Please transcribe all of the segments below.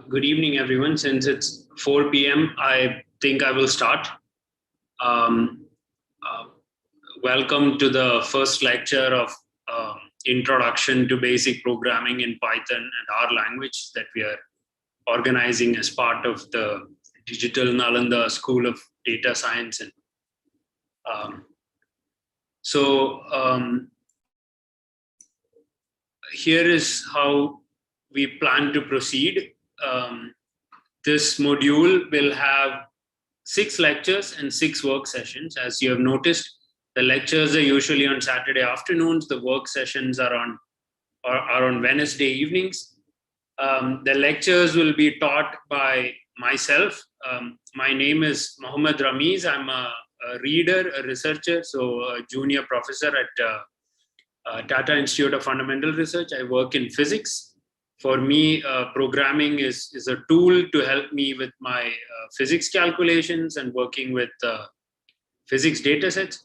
Good evening, everyone. Since it's 4 p.m., I think I will start. Um, uh, Welcome to the first lecture of Introduction to Basic Programming in Python and R language that we are organizing as part of the Digital Nalanda School of Data Science. And um, so here is how we plan to proceed. This module will have 6 lectures and 6 work sessions. As you have noticed, the lectures are usually on Saturday afternoons. The work sessions are on Wednesday evenings. The lectures will be taught by myself. My name is Mohammed Ramiz. I'm a reader, a researcher, so a junior professor at Tata Institute of Fundamental Research. I work in physics. For me, programming is a tool to help me with my physics calculations and working with physics datasets.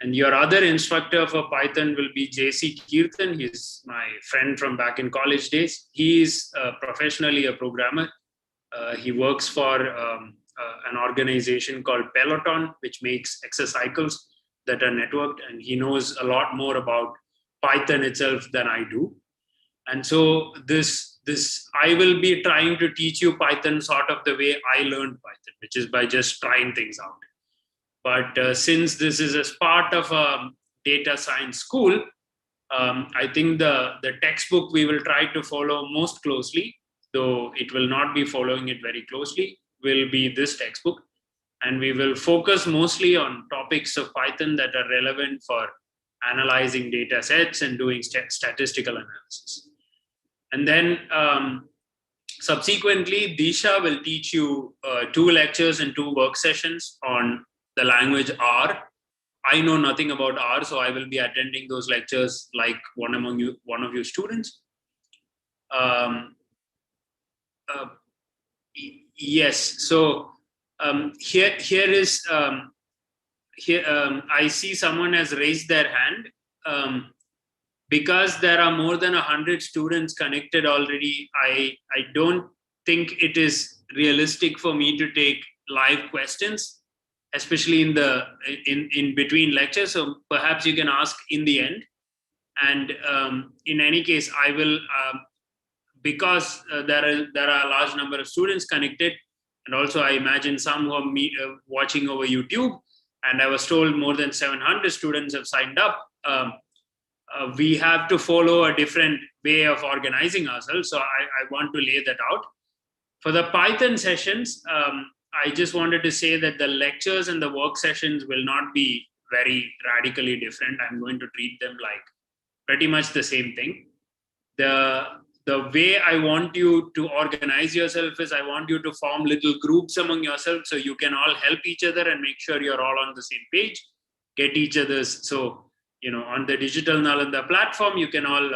And your other instructor for Python will be JC Kirtan. He's my friend from back in college days. He's professionally a programmer. He works for an organization called Peloton, which makes exercycles that are networked. And he knows a lot more about Python itself than I do. And so this I will be trying to teach you Python sort of the way I learned Python, which is by just trying things out. But since this is as part of a data science school, I think the textbook we will try to follow most closely, though it will not be following it very closely, will be this textbook. And we will focus mostly on topics of Python that are relevant for analyzing data sets and doing statistical analysis. And then subsequently, Disha will teach you 2 lectures and 2 work sessions on the language R. I know nothing about R, so I will be attending those lectures like one of you students. Yes, so here is I see someone has raised their hand. Because there are more than 100 students connected already, I don't think it is realistic for me to take live questions, especially in between lectures. So perhaps you can ask in the end. And in any case, I will, because there are a large number of students connected, and also I imagine some who are watching over YouTube, and I was told more than 700 students have signed up. We have to follow a different way of organizing ourselves. So I want to lay that out. For the Python sessions, I just wanted to say that the lectures and the work sessions will not be very radically different. I'm going to treat them like pretty much the same thing. The way I want you to organize yourself is I want you to form little groups among yourselves so you can all help each other and make sure you're all on the same page, get each other's. So, on the Digital Nalanda platform, you can all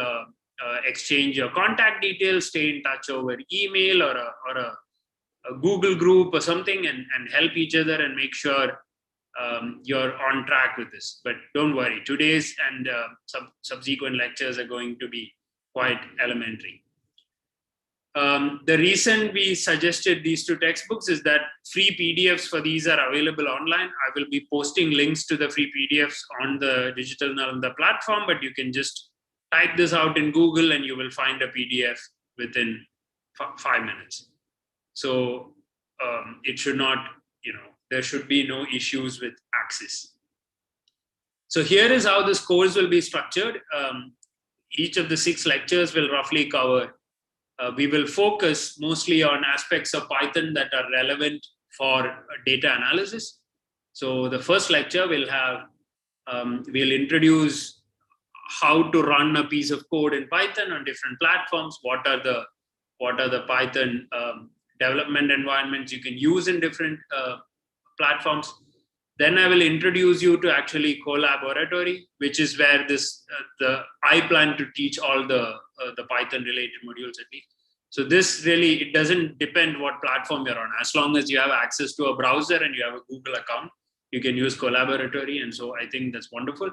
exchange your contact details, stay in touch over email or a Google group or something, and help each other and make sure you're on track with this. But don't worry, today's and subsequent lectures are going to be quite elementary. The reason we suggested these 2 textbooks is that free PDFs for these are available online. I will be posting links to the free PDFs on the Digital Nalanda platform, but you can just type this out in Google and you will find a PDF within 5 minutes. So it should not, there should be no issues with access. So here is how this course will be structured. Each of the 6 lectures will roughly cover. We will focus mostly on aspects of Python that are relevant for data analysis. So the first lecture will have, we'll introduce how to run a piece of code in Python on different platforms. What are the Python development environments you can use in different platforms. Then I will introduce you to actually Colab, which is where I plan to teach all the Python related modules at least. So this really, it doesn't depend what platform you're on. As long as you have access to a browser and you have a Google account, you can use Colab. And so I think that's wonderful.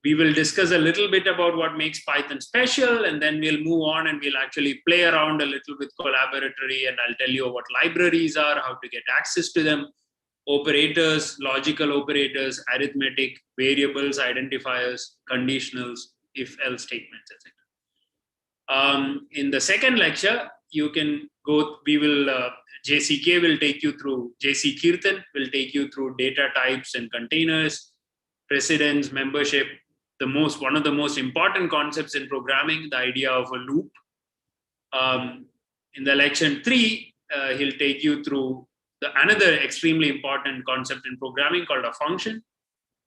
We will discuss a little bit about what makes Python special, and then we'll move on and we'll actually play around a little with Collaboratory, and I'll tell you what libraries are, how to get access to them, operators, logical operators, arithmetic, variables, identifiers, conditionals, if-else statements, etc. In the second lecture, you can go, JCK will take you through, JC Kirtan will take you through data types and containers, precedence, membership, one of the most important concepts in programming, the idea of a loop. In the lecture 3, he'll take you through another extremely important concept in programming called a function,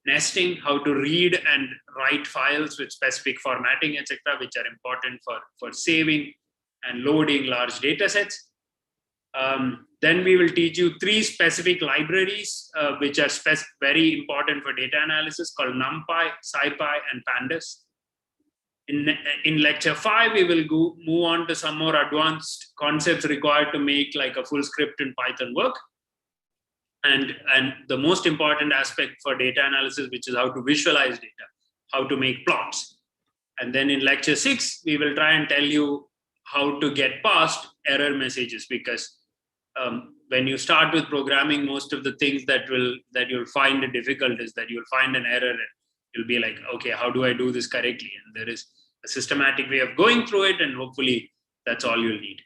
nesting, how to read and write files with specific formatting, etc., which are important for saving and loading large data sets. Then we will teach you 3 specific libraries, which are very important for data analysis, called NumPy, SciPy, and Pandas. In lecture 5, we will move on to some more advanced concepts required to make like a full script in Python work. And the most important aspect for data analysis, which is how to visualize data, how to make plots. And then in lecture 6, we will try and tell you how to get past error messages, because when you start with programming, most of the things that you'll find difficult is that you'll find an error and you'll be like, okay, how do I do this correctly? And there is a systematic way of going through it, and hopefully that's all you'll need.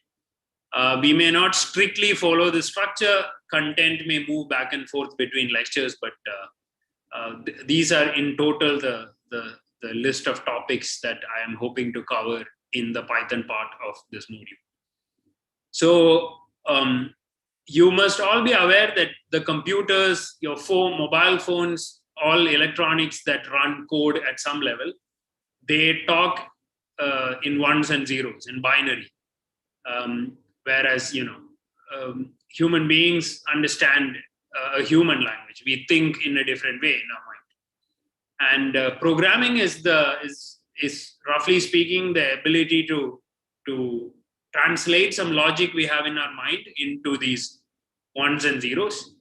We may not strictly follow the structure. Content may move back and forth between lectures, but these are in total the list of topics that I am hoping to cover in the Python part of this module. So you must all be aware that the computers, your mobile phones, all electronics that run code at some level, they talk in ones and zeros, in binary. Whereas, human beings understand a human language. We think in a different way in our mind. And programming is roughly speaking the ability to translate some logic we have in our mind into these ones and zeros.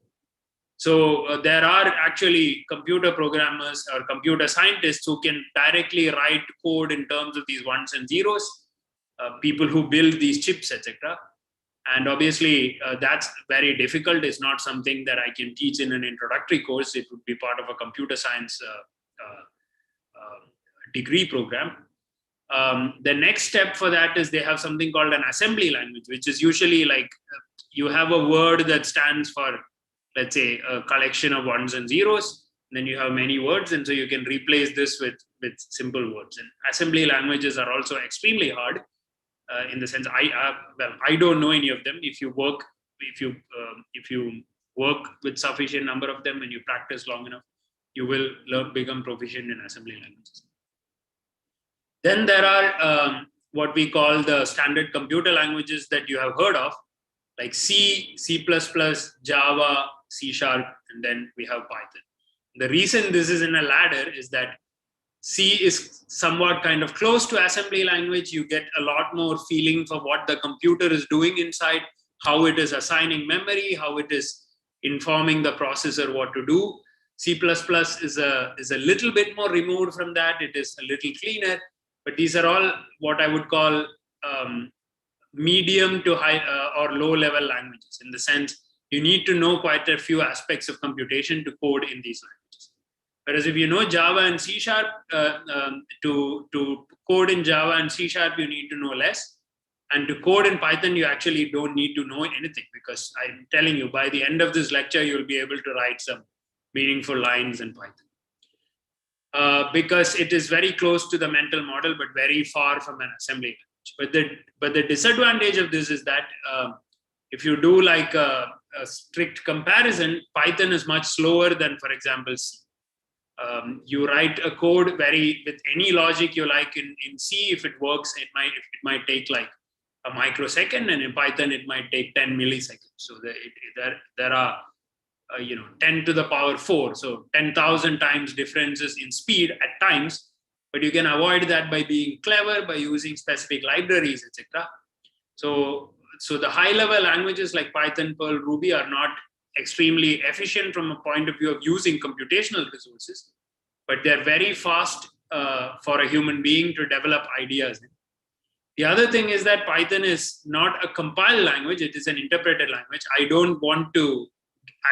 So there are actually computer programmers or computer scientists who can directly write code in terms of these ones and zeros, people who build these chips, etc. And obviously, that's very difficult. It's not something that I can teach in an introductory course. It would be part of a computer science degree program. The next step for that is they have something called an assembly language, which is usually like you have a word that stands for, let's say, a collection of ones and zeros. And then you have many words, and so you can replace this with simple words. And assembly languages are also extremely hard. In the sense, I don't know any of them. If you work with sufficient number of them and you practice long enough, you will become proficient in assembly languages. Then there are what we call the standard computer languages that you have heard of, like C, C++, Java, C#, and then we have Python. The reason this is in a ladder is that C is somewhat kind of close to assembly language. You get a lot more feeling for what the computer is doing inside, how it is assigning memory, how it is informing the processor what to do. C++ is a little bit more removed from that. It is a little cleaner, but these are all what I would call medium to high or low level languages, in the sense you need to know quite a few aspects of computation to code in these languages. Whereas if you know Java and C#, to code in Java and C#, you need to know less. And to code in Python, you actually don't need to know anything, because I'm telling you, by the end of this lecture, you'll be able to write some meaningful lines in Python. Because it is very close to the mental model, but very far from an assembly language. But the disadvantage of this is that if you do like a strict comparison, Python is much slower than, for example, C. You write a code with any logic you like in C. If it works, it might take like a microsecond, and in Python it might take 10 milliseconds. So there are 10 to the power 4, so 10,000 times differences in speed at times. But you can avoid that by being clever, by using specific libraries, etc. So the high-level languages like Python, Perl, Ruby are not extremely efficient from a point of view of using computational resources, but they're very fast for a human being to develop ideas in. The other thing is that Python is not a compiled language, it is an interpreted language. I don't want to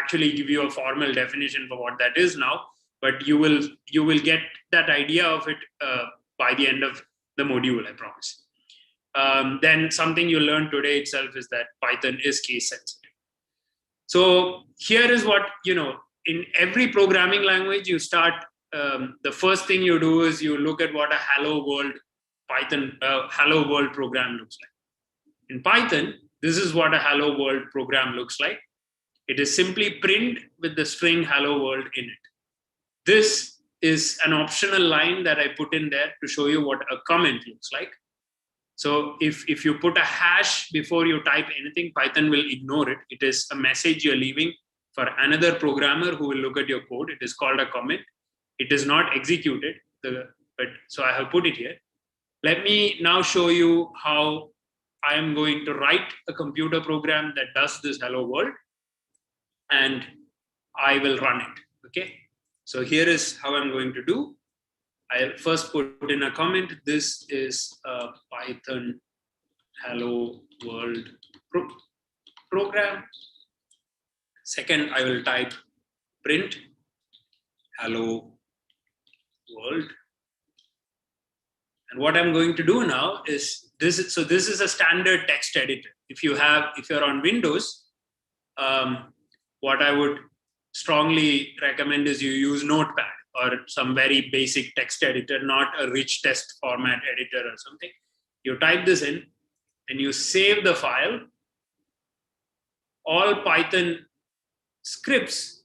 actually give you a formal definition for what that is now, but you will get that idea of it by the end of the module, I promise. Then something you learned today itself is that Python is case sensitive. So here is what, in every programming language, you start, the first thing you do is you look at what a hello world Python hello world program looks like. In Python, this is what a hello world program looks like. It is simply print with the string hello world in it. This is an optional line that I put in there to show you what a comment looks like. So if you put a hash before you type anything, Python will ignore it. It is a message you're leaving for another programmer who will look at your code. It is called a comment. It is not executed, but so I have put it here. Let me now show you how I am going to write a computer program that does this hello world, and I will run it, okay? So here is how I'm going to do. I'll first put in a comment. This is a Python hello world program. Second, I will type print hello world. And what I'm going to do now is this. So this is a standard text editor. If you're on Windows, what I would strongly recommend is you use Notepad or some very basic text editor, not a rich text format editor or something. You type this in and you save the file. All Python scripts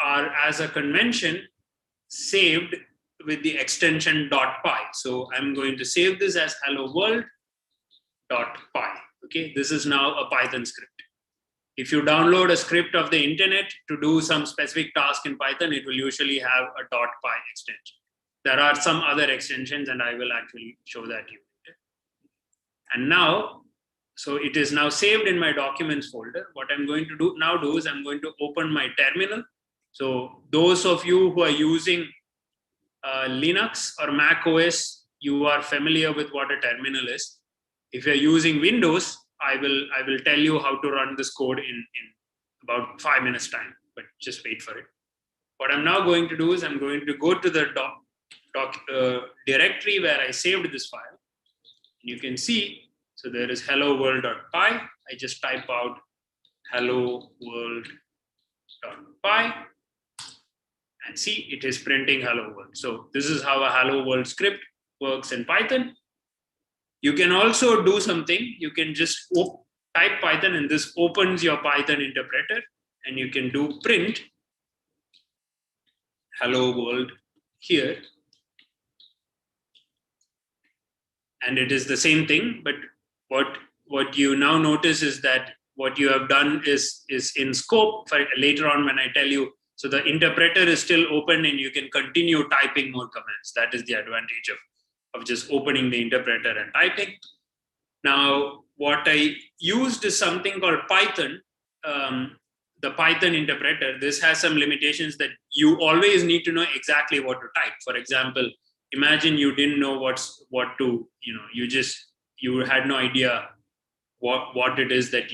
are, as a convention, saved with the extension .py. So I'm going to save this as hello world.py. Okay, this is now a Python script. If you download a script of the internet to do some specific task in Python, it will usually have a .py extension. There are some other extensions, and I will actually show that to you later. And now, so it is now saved in my documents folder. What I'm going to do is I'm going to open my terminal. So those of you who are using Linux or Mac OS, you are familiar with what a terminal is. If you're using Windows, I will tell you how to run this code in about 5 minutes time, but just wait for it. What I'm now going to do is I'm going to go to the directory where I saved this file. You can see, so there is hello world.py. I just type out hello world.py and see it is printing hello world. So this is how a hello world script works in Python. You can also do something. You can just type Python and this opens your Python interpreter, and you can do print hello world here. And it is the same thing, but what you now notice is that what you have done is in scope for later on when I tell you. So the interpreter is still open and you can continue typing more commands. That is the advantage of just opening the interpreter and typing. Now, what I used is something called Python, the Python interpreter. This has some limitations that you always need to know exactly what to type. For example, imagine you didn't know you had no idea what it is that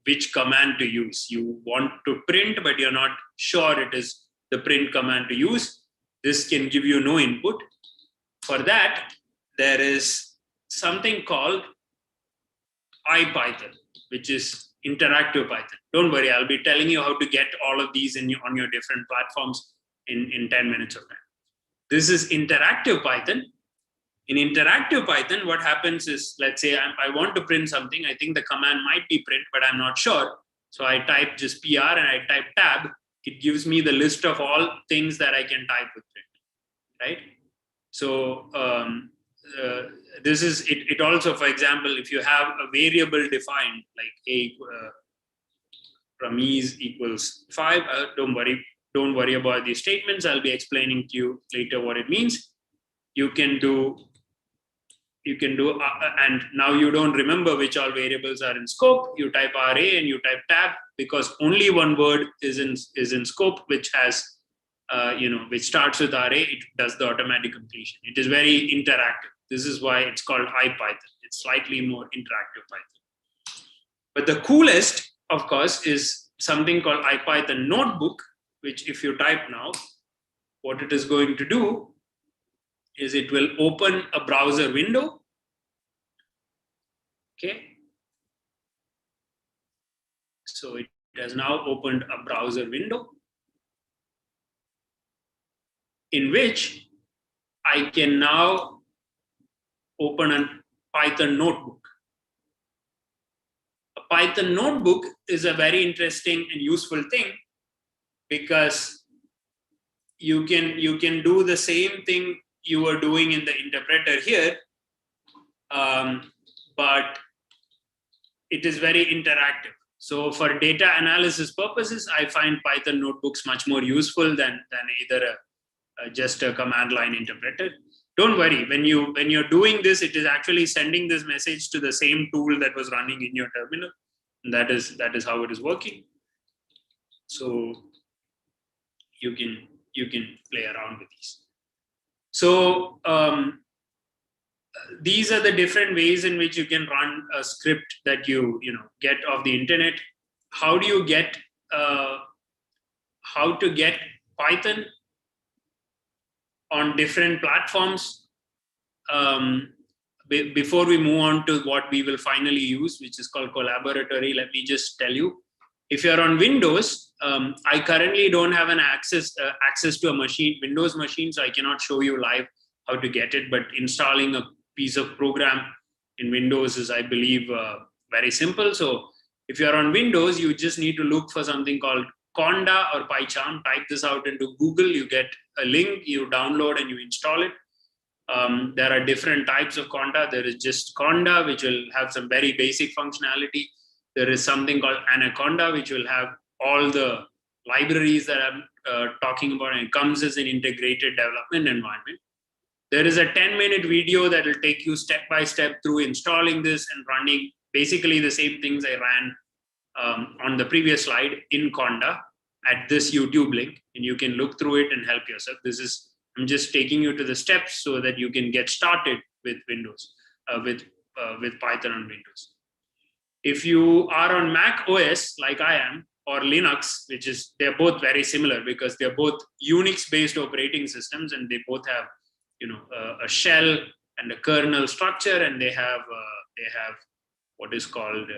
which command to use. You want to print, but you're not sure it is the print command to use. This can give you no input. For that, there is something called IPython, which is interactive Python. Don't worry, I'll be telling you how to get all of these on your different platforms in 10 minutes of time. This is interactive Python. In interactive Python, what happens is, let's say I want to print something. I think the command might be print, but I'm not sure. So I type just PR and I type tab. It gives me the list of all things that I can type with print, right? So this is it. It also, for example, if you have a variable defined like Rameez equals 5, don't worry about these statements. I'll be explaining to you later what it means. You can do, and now you don't remember which all variables are in scope. You type RA and you type tab because only one word is in scope, which has which starts with RA, it does the automatic completion. It is very interactive. This is why it's called IPython. It's slightly more interactive Python. But the coolest, of course, is something called IPython Notebook, which if you type now, what it is going to do is it will open a browser window. Okay. So it has now opened a browser window in which I can now open a Python notebook. A Python notebook is a very interesting and useful thing because you can do the same thing you were doing in the interpreter here, but it is very interactive. So for data analysis purposes, I find Python notebooks much more useful than either just a command line interpreter. Don't worry, when you're doing this, it is actually sending this message to the same tool that was running in your terminal. And that is how it is working. So you can play around with these. So these are the different ways in which you can run a script that you get off the internet. How do you get how to get Python on different platforms? Before we move on to what we will finally use, which is called Collaboratory, let me just tell you. If you're on Windows, I currently don't have an access to a Windows machine, so I cannot show you live how to get it. But installing a piece of program in Windows is, I believe, very simple. So if you're on Windows, you just need to look for something called Conda or PyCharm. Type this out into Google. You get a link, you download and you install it. There are different types of Conda. There is just Conda, which will have some very basic functionality. There is something called Anaconda, which will have all the libraries that I'm talking about, and it comes as an integrated development environment. There is a 10-minute video that will take you step by step through installing this and running basically the same things I ran on the previous slide in Conda at this YouTube link, and you can look through it and help yourself. I'm just taking you to the steps so that you can get started with Windows, with Python on Windows. If you are on Mac OS, like I am, or Linux, they're both very similar because they're both Unix-based operating systems, and they both have, a shell and a kernel structure, and they have what is called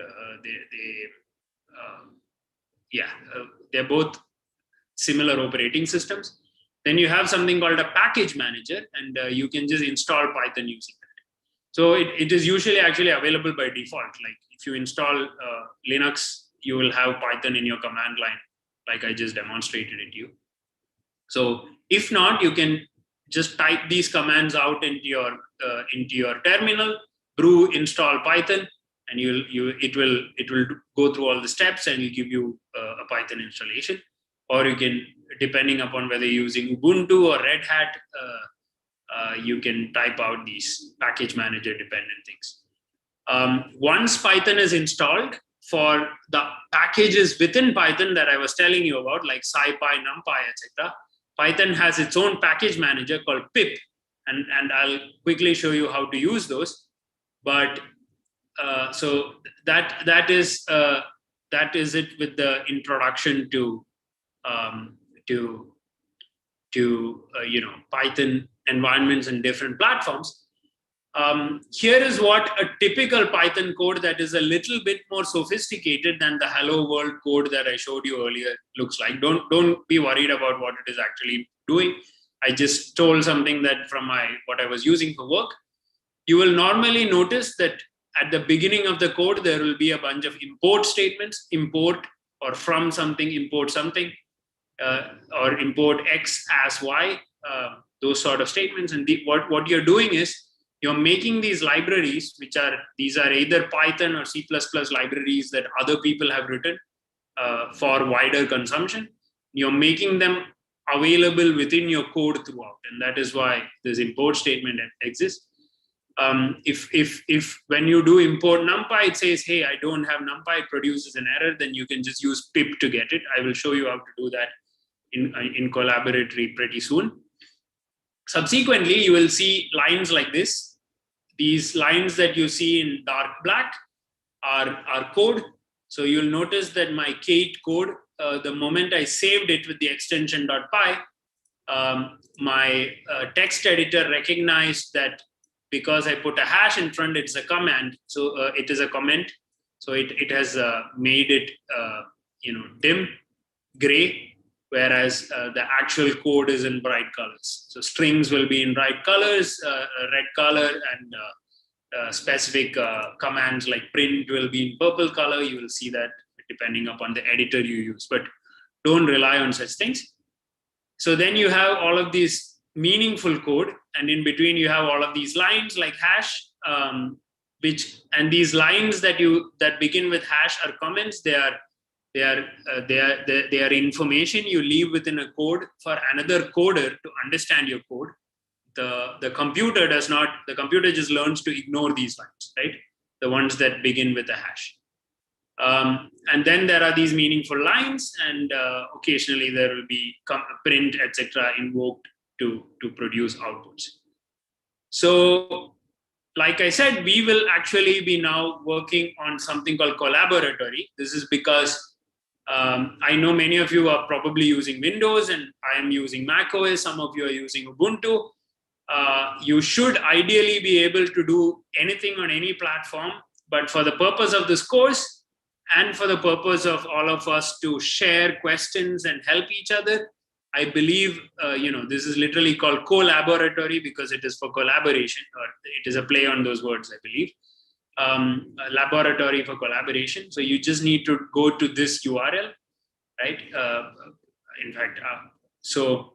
they're both similar operating systems. Then you have something called a package manager, and you can just install Python using that. So it is usually actually available by default. Like if you install Linux, you will have Python in your command line, like I just demonstrated it to you. So if not, you can just type these commands out into your terminal, brew install Python, and it will go through all the steps and will give you a Python installation. Or you can, depending upon whether you're using Ubuntu or Red Hat, you can type out these package manager dependent things. Once Python is installed, for the packages within Python that I was telling you about, like SciPy, NumPy, etc., Python has its own package manager called pip, and I'll quickly show you how to use those. But so that is it with the introduction to Python environments and different platforms. Here is what a typical Python code that is a little bit more sophisticated than the hello world code that I showed you earlier looks like. Don't be worried about what it is actually doing. I just stole something that from what I was using for work. You will normally notice that at the beginning of the code, there will be a bunch of import statements, import or from something, import something, or import X as Y, those sort of statements. And what you're doing is, you're making these libraries, these are either Python or C++ libraries that other people have written for wider consumption. You're making them available within your code throughout, and that is why this import statement exists. If when you do import NumPy, it says, hey, I don't have NumPy, it produces an error, then you can just use pip to get it. I will show you how to do that in Collaboratory pretty soon. Subsequently, you will see lines like this. These lines that you see in dark black are code. So you'll notice that my Kate code, the moment I saved it with the extension .py, my text editor recognized that because I put a hash in front, it's a command. So it is a comment. So it has made it dim gray, whereas the actual code is in bright colors. So strings will be in bright colors, red color, and specific commands like print will be in purple color. You will see that depending upon the editor you use, but don't rely on such things. So then you have all of these meaningful code, and in between you have all of these lines like hash, and these lines that begin with hash are comments. They are information you leave within a code for another coder to understand your code. The computer does not. The computer just learns to ignore these lines, right? The ones that begin with a hash. And then there are these meaningful lines, and occasionally there will be print, etc., invoked to produce outputs. So, like I said, we will actually be now working on something called Collaboratory. This is because I know many of you are probably using Windows, and I am using macOS. Some of you are using Ubuntu. You should ideally be able to do anything on any platform, but for the purpose of this course, and for the purpose of all of us to share questions and help each other, I believe, this is literally called Collaboratory because it is for collaboration, or it is a play on those words, I believe. A laboratory for collaboration. So you just need to go to this URL, right? In fact, so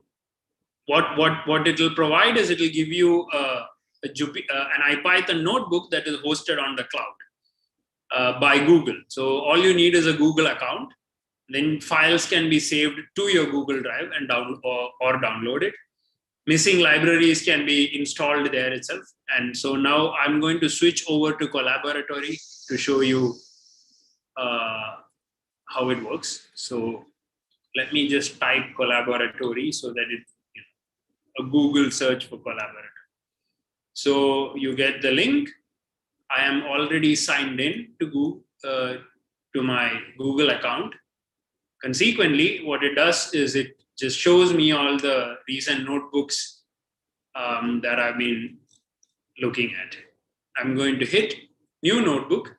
what it will provide is it will give you an IPython notebook that is hosted on the cloud. By Google. So all you need is a Google account. Then files can be saved to your Google Drive and download it. Missing libraries can be installed there itself. And so now I'm going to switch over to Collaboratory to show you how it works. So let me just type Collaboratory so that a Google search for Collaboratory. So you get the link. I am already signed in to my Google account. Consequently, what it does is it just shows me all the recent notebooks that I've been looking at. I'm going to hit new notebook,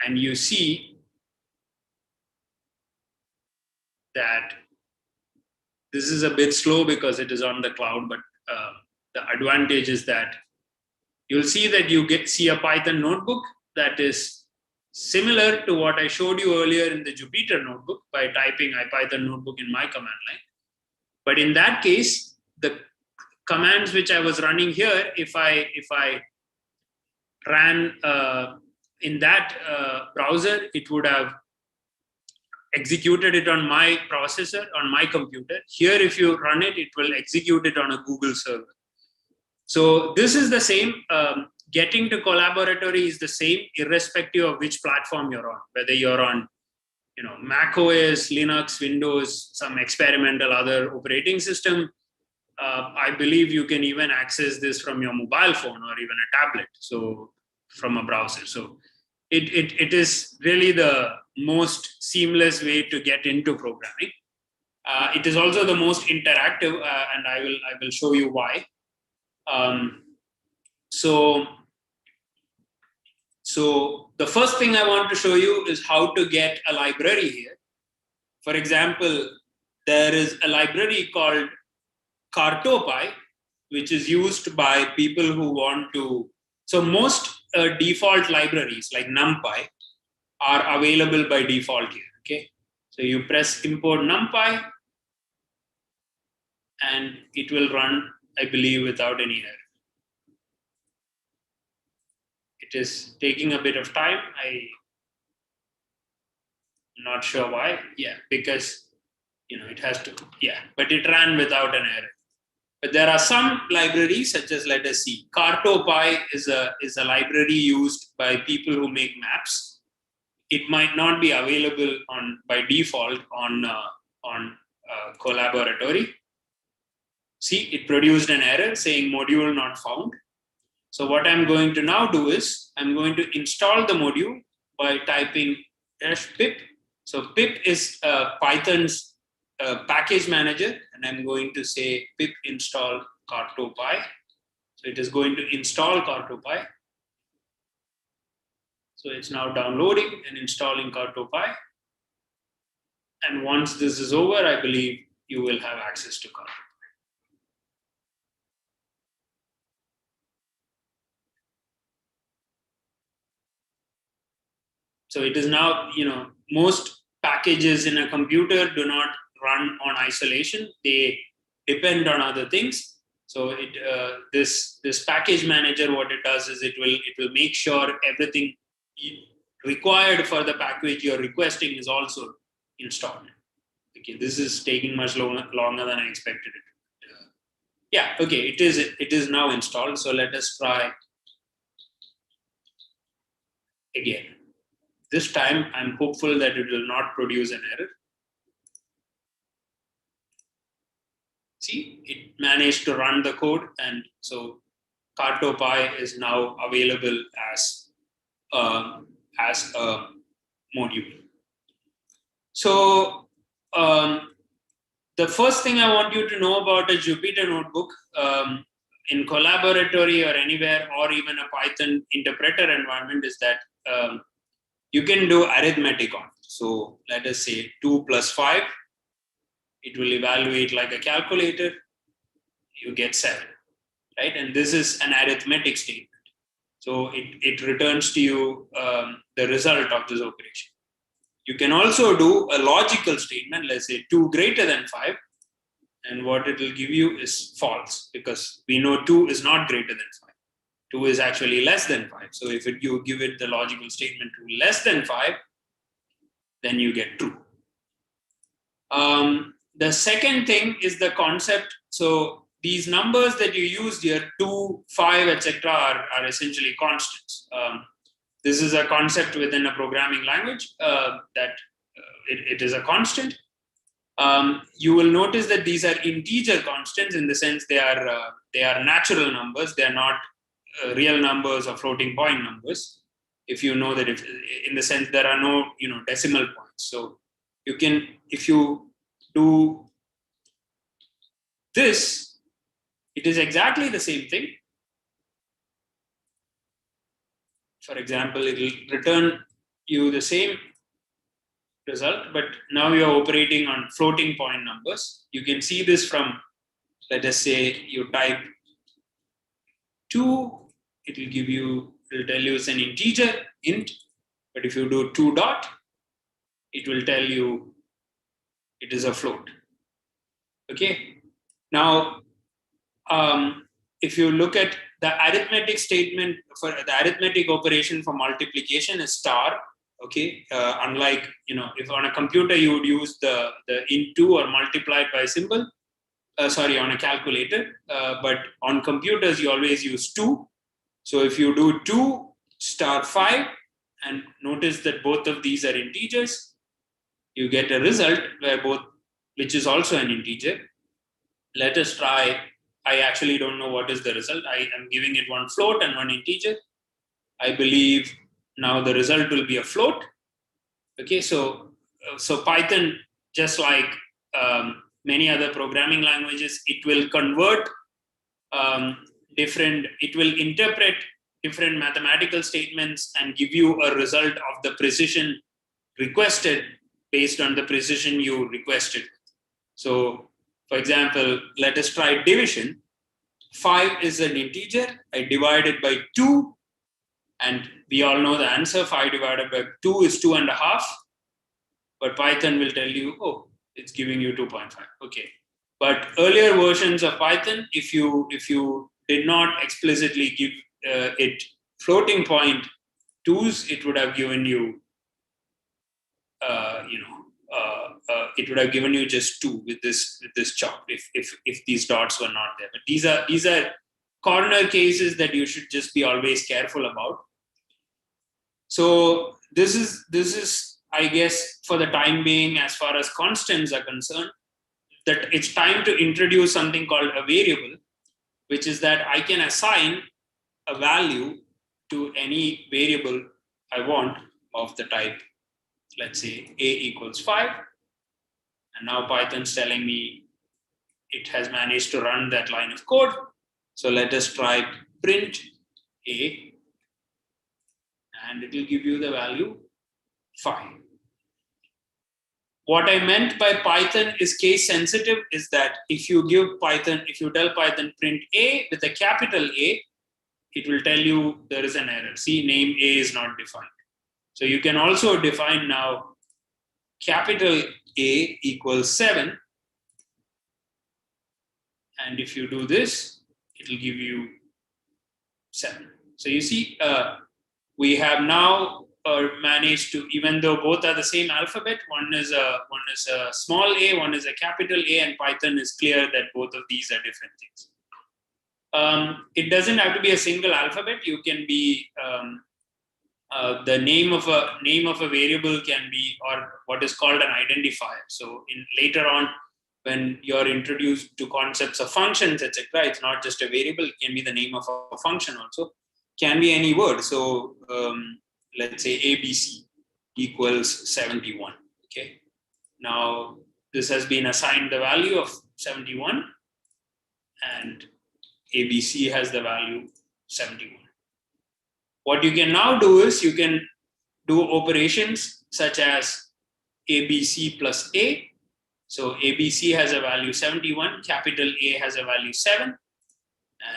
and you see that this is a bit slow because it is on the cloud, but the advantage is that you'll see that you see a Python notebook that is similar to what I showed you earlier in the Jupyter notebook by typing IPython notebook in my command line. But in that case, the commands which I was running here, if I ran in that browser, it would have executed it on my processor, on my computer. Here, if you run it, it will execute it on a Google server. So this is the same. Getting to Collaboratory is the same, irrespective of which platform you're on. Whether you're on, Mac OS, Linux, Windows, some experimental other operating system. I believe you can even access this from your mobile phone or even a tablet. So from a browser. So it is really the most seamless way to get into programming. It is also the most interactive, and I will show you why. So the first thing I want to show you is how to get a library here. For example, there is a library called Cartopy, which is used by people who want to. So most default libraries like NumPy are available by default here. Okay, so you press import NumPy, and it will run, I believe, without any error. It is taking a bit of time. I'm not sure why. Yeah, because it has to. Yeah, but it ran without an error. But there are some libraries, such as, let us see, Cartopy is a library used by people who make maps. It might not be available by default on on Collaboratory. See, it produced an error saying module not found. So what I'm going to now do is I'm going to install the module by typing -pip. So pip is Python's package manager, and I'm going to say pip install cartopy. So it is going to install cartopy. So it's now downloading and installing cartopy. And once this is over, I believe you will have access to cartopy. So it is now, most packages in a computer do not run on isolation. They depend on other things. So this package manager, what it does is it will make sure everything required for the package you're requesting is also installed. Okay, this is taking much longer than I expected it. Yeah, okay, it is now installed. So let us try again. This time, I'm hopeful that it will not produce an error. See, it managed to run the code, and so cartopy is now available as a module. So the first thing I want you to know about a Jupyter notebook in Collaboratory or anywhere, or even a Python interpreter environment, is that you can do arithmetic on. So let us say 2 plus 5. It will evaluate like a calculator. You get 7, right? And this is an arithmetic statement. So it returns to you the result of this operation. You can also do a logical statement, let's say 2 greater than 5. And what it will give you is false, because we know 2 is not greater than 5. 2 is actually less than 5. So if you give it the logical statement 2 less than 5, then you get true. The second thing is the concept. So these numbers that you used here, 2, 5, etc., are essentially constants. This is a concept within a programming language that it is a constant. You will notice that these are integer constants in the sense they are natural numbers. They are not real numbers or floating point numbers. If you know that, in the sense there are no decimal points. So you can, if you do this, it is exactly the same thing. For example, it will return you the same result, but now you are operating on floating point numbers. You can see this from, let us say you type 2, it will tell you it's an integer, int, but if you do 2 dot, it will tell you it is a float. Okay. Now, if you look at the arithmetic statement for the arithmetic operation for multiplication is star. Okay. Unlike, if on a computer you would use the into or multiplied by symbol, on a calculator, but on computers you always use 2. So if you do 2 star 5, and notice that both of these are integers, you get a result which is also an integer. Let us try. I actually don't know what is the result. I am giving it one float and one integer. I believe now the result will be a float. Okay, so Python, just like many other programming languages, it will convert it will interpret different mathematical statements and give you a result of the precision requested based on the precision you requested. So, for example, let us try division. 5 is an integer. I divide it by 2, and we all know the answer. 5 divided by 2 is 2.5. But Python will tell you, oh, it's giving you 2.5. Okay. But earlier versions of Python, if you did not explicitly give it floating point 2's, it would have given you, it would have given you just 2 with this chop if these dots were not there. But these are corner cases that you should just be always careful about. So this is I guess for the time being, as far as constants are concerned, that it's time to introduce something called a variable, which is that I can assign a value to any variable I want of the type, let's say a equals 5. And now Python's telling me it has managed to run that line of code. So let us try print a, and it will give you the value 5. What I meant by Python is case sensitive is that if you tell Python print a with a capital A, it will tell you there is an error. See, name A is not defined. So you can also define now capital A equals 7. And if you do this, it will give you 7. So you see, we have now managed to, even though both are the same alphabet, one is a small a, one is a capital A, and Python is clear that both of these are different things. It doesn't have to be a single alphabet. You can be the name of a variable can be, or what is called an identifier. So later on, when you're introduced to concepts of functions, etc., it's not just a variable. It can be the name of a function also. Can be any word. So let's say ABC equals 71. Okay. Now this has been assigned the value of 71, and ABC has the value 71. What you can now do is you can do operations such as ABC plus A. So ABC has a value 71, capital A has a value 7,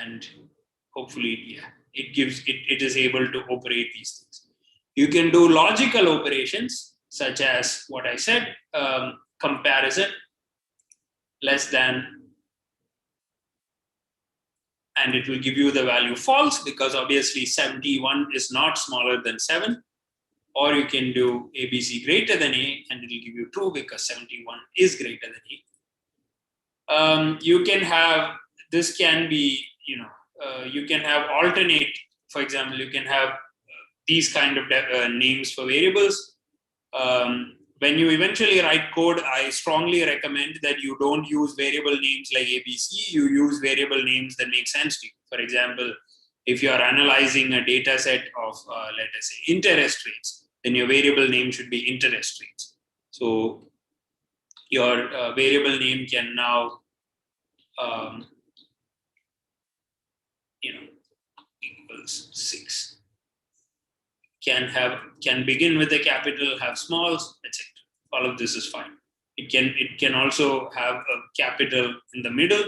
and hopefully, it is able to operate these things. You can do logical operations such as what I said, comparison less than, and it will give you the value false because obviously 71 is not smaller than 7. Or you can do ABC greater than A, and it will give you true because 71 is greater than A. You can have, this can be, you can have alternate, for example, you can have these kind of names for variables. When you eventually write code, I strongly recommend that you don't use variable names like ABC, you use variable names that make sense to you. For example, if you are analyzing a data set of, let us say, interest rates, then your variable name should be interest rates. So your variable name can now, equals 6. Can begin with a capital, have smalls, etc. All of this is fine. It can also have a capital in the middle.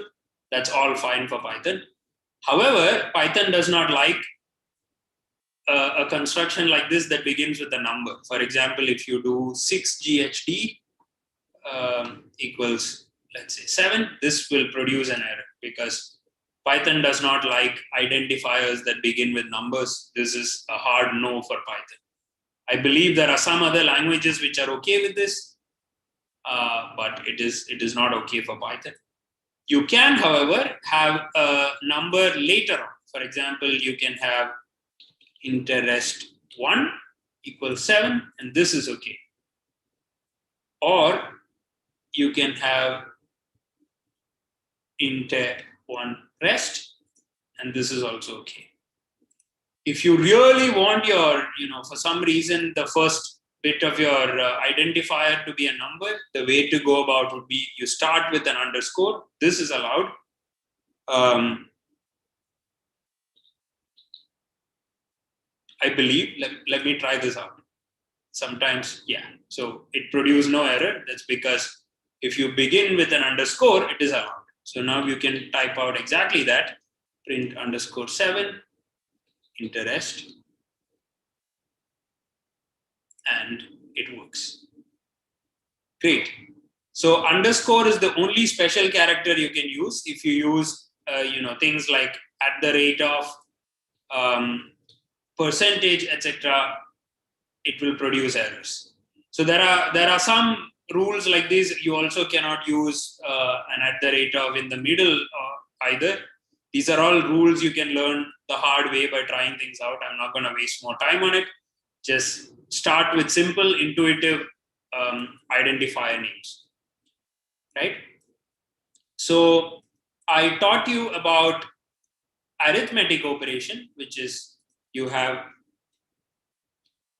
That's all fine for Python. However, Python does not like a construction like this that begins with a number. For example, if you do 6GHD equals, let's say, 7, this will produce an error because Python does not like identifiers that begin with numbers. This is a hard no for Python. I believe there are some other languages which are okay with this, but it is not okay for Python. You can, however, have a number later on. For example, you can have interest 1 equals 7, and this is okay. Or you can have inter 1 rest, and this is also okay. If you really want your, for some reason, the first bit of your identifier to be a number, the way to go about would be you start with an underscore. This is allowed. I believe, let me try this out. Sometimes, yeah. So it produced no error. That's because if you begin with an underscore, it is allowed. So now you can type out exactly that, print underscore 7, interest, and it works. Great. So underscore is the only special character you can use. If you use, things like at the rate of, percentage, etc., it will produce errors. So there are some rules like this. You also cannot use an at the rate of in the middle either. These are all rules you can learn the hard way by trying things out. I'm not going to waste more time on it. just start with simple, intuitive identifier names, right? So I taught you about arithmetic operation, which is you have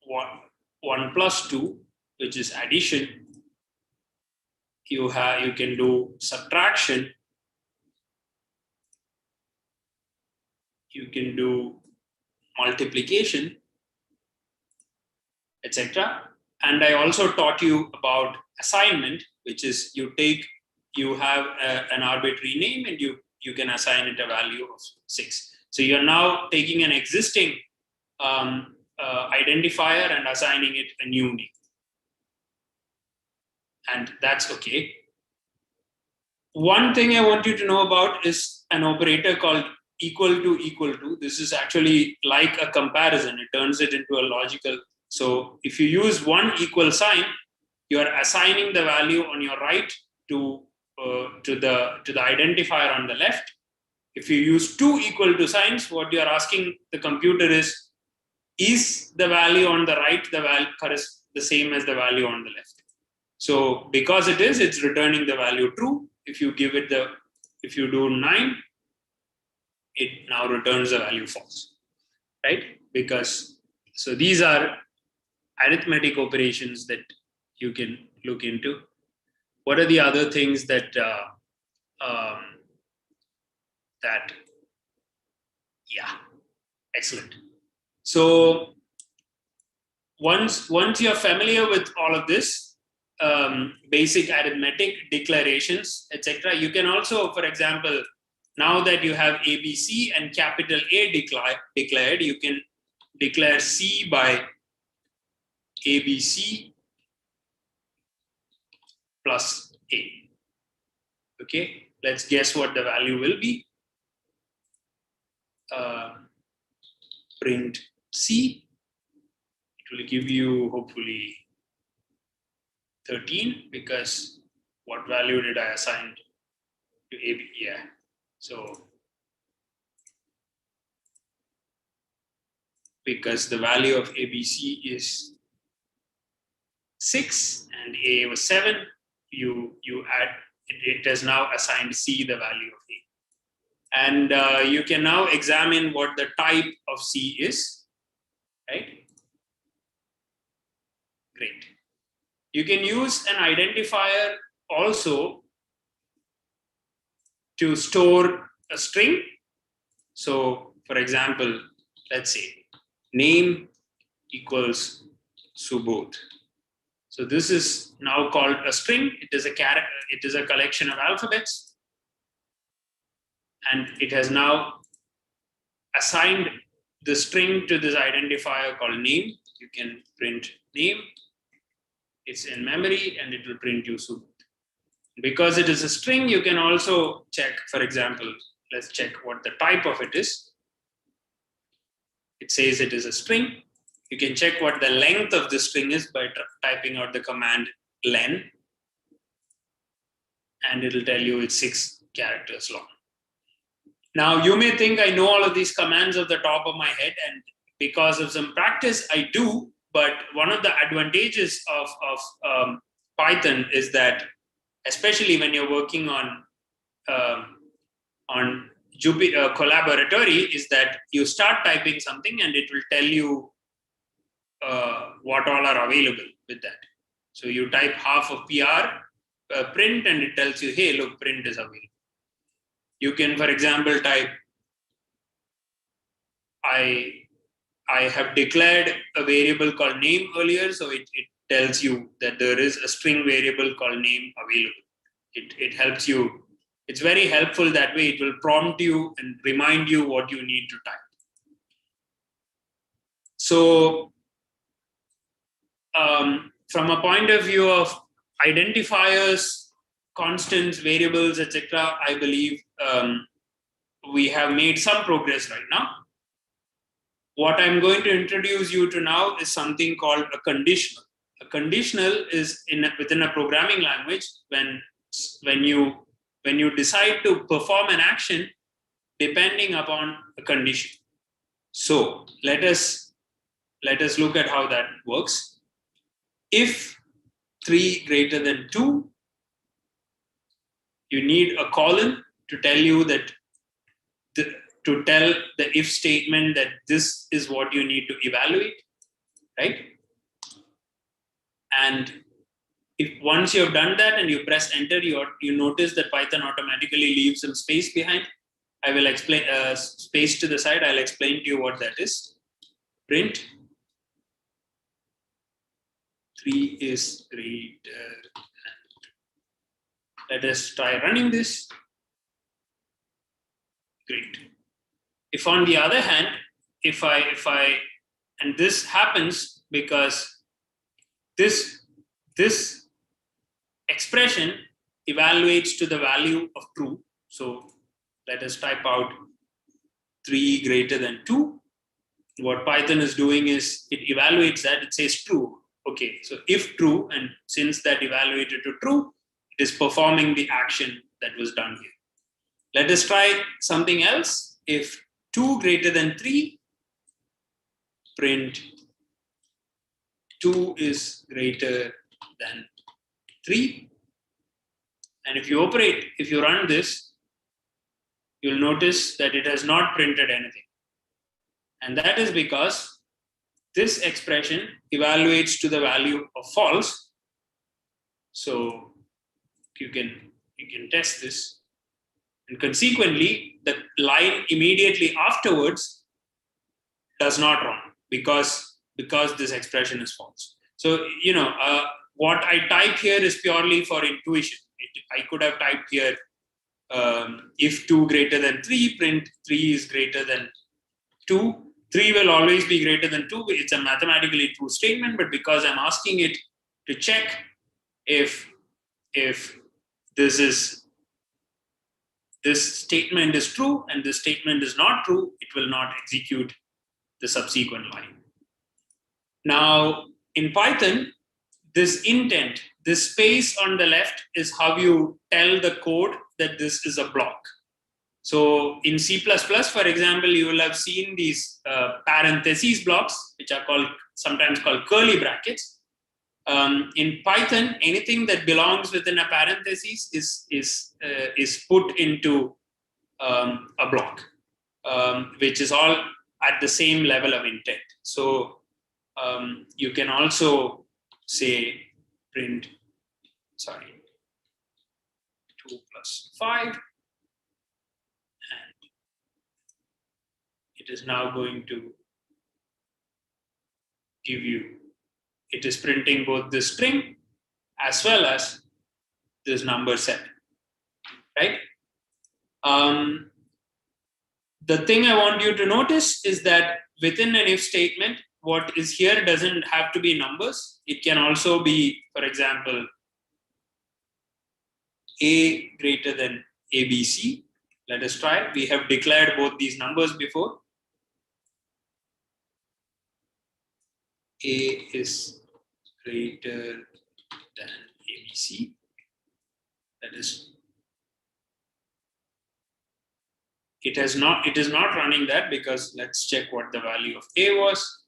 1 plus 2, which is addition. You can do subtraction. You can do multiplication, etc. And I also taught you about assignment, which is you have an arbitrary name and you can assign it a value of 6. So you're now taking an existing identifier and assigning it a new name. And that's okay. One thing I want you to know about is an operator called equal to. This is actually like a comparison. It turns it into a logical. So if you use one equal sign, you are assigning the value on your right to the identifier on the left. If you use two equal to signs, what you are asking the computer is the value on the right the same as the value on the left? So because it's returning the value true. If you do 9, it now returns the value false, right? So these are arithmetic operations that you can look into. What are the other things that excellent. So once you're familiar with all of this, basic arithmetic declarations, etc., you can also, for example, now that you have ABC and capital A declared, you can declare C by ABC plus A. Okay, let's guess what the value will be. Print C. It will give you hopefully 13, because what value did I assign to AB? Yeah. So because the value of ABC is 6 and A was 7, you add, it has now assigned C the value of A. And you can now examine what the type of C is, right? Great. You can use an identifier also to store a string. So for example, let's say name equals Subodh. So this is now called a string. It is a collection of alphabets, and it has now assigned the string to this identifier called name. You can print name. It's in memory, and it will print you Subodh. Because it is a string, you can also check, for example, let's check what the type of it is. It says it is a string. You can check what the length of the string is by typing out the command len, and it'll tell you it's 6 characters long. Now, you may think I know all of these commands off the top of my head, and because of some practice, I do. But one of the advantages of Python is that, especially when you're working on Jupyter Collaboratory, is that you start typing something and it will tell you what all are available with that. So you type half of PR print, and it tells you, hey, look, print is available. You can, for example, type, I have declared a variable called name earlier, so it tells you that there is a string variable called name available. It helps you. It's very helpful that way. It will prompt you and remind you what you need to type. So from a point of view of identifiers, constants, variables, etc., I believe we have made some progress right now. What I'm going to introduce you to now is something called a conditional. A conditional is within a programming language when you decide to perform an action depending upon a condition. So let us let us look at how that works. If 3 greater than 2, you need a colon to tell you that to tell the if statement that this is what you need to evaluate, right? And if once you have done that and you press enter, you notice that Python automatically leaves some space behind. I will explain space to the side. I'll explain to you what that is. Print 3 is greater. Let us try running this. Great. If on the other hand, if I and this happens because this expression evaluates to the value of true. So let us type out 3 greater than 2. What Python is doing is it evaluates that, it says true. Okay, so if true, and since that evaluated to true, it is performing the action that was done here. Let us try something else. If 2 greater than 3, print 2 is greater than 3. And if you run this, you'll notice that it has not printed anything. And that is because this expression evaluates to the value of false. So you can test this. And consequently, the line immediately afterwards does not run because this expression is false. So, what I type here is purely for intuition. I could have typed here, if 2 greater than 3, print 3 is greater than 2. 3 will always be greater than 2. It's a mathematically true statement, but because I'm asking it to check if this statement is true and this statement is not true, it will not execute the subsequent line. Now, in Python, this intent, this space on the left is how you tell the code that this is a block. So in C++, for example, you will have seen these parentheses blocks, which are sometimes called curly brackets. In Python, anything that belongs within a parenthesis is put into a block, which is all at the same level of intent. So you can also say print, 2 plus 5. And it is now going to give you, it is printing both the string as well as this number set, right? The thing I want you to notice is that within an if statement, what is here doesn't have to be numbers. It can also be, for example, A greater than ABC. Let us try. We have declared both these numbers before. A is greater than ABC. That is, it is not running that because let's check what the value of A was.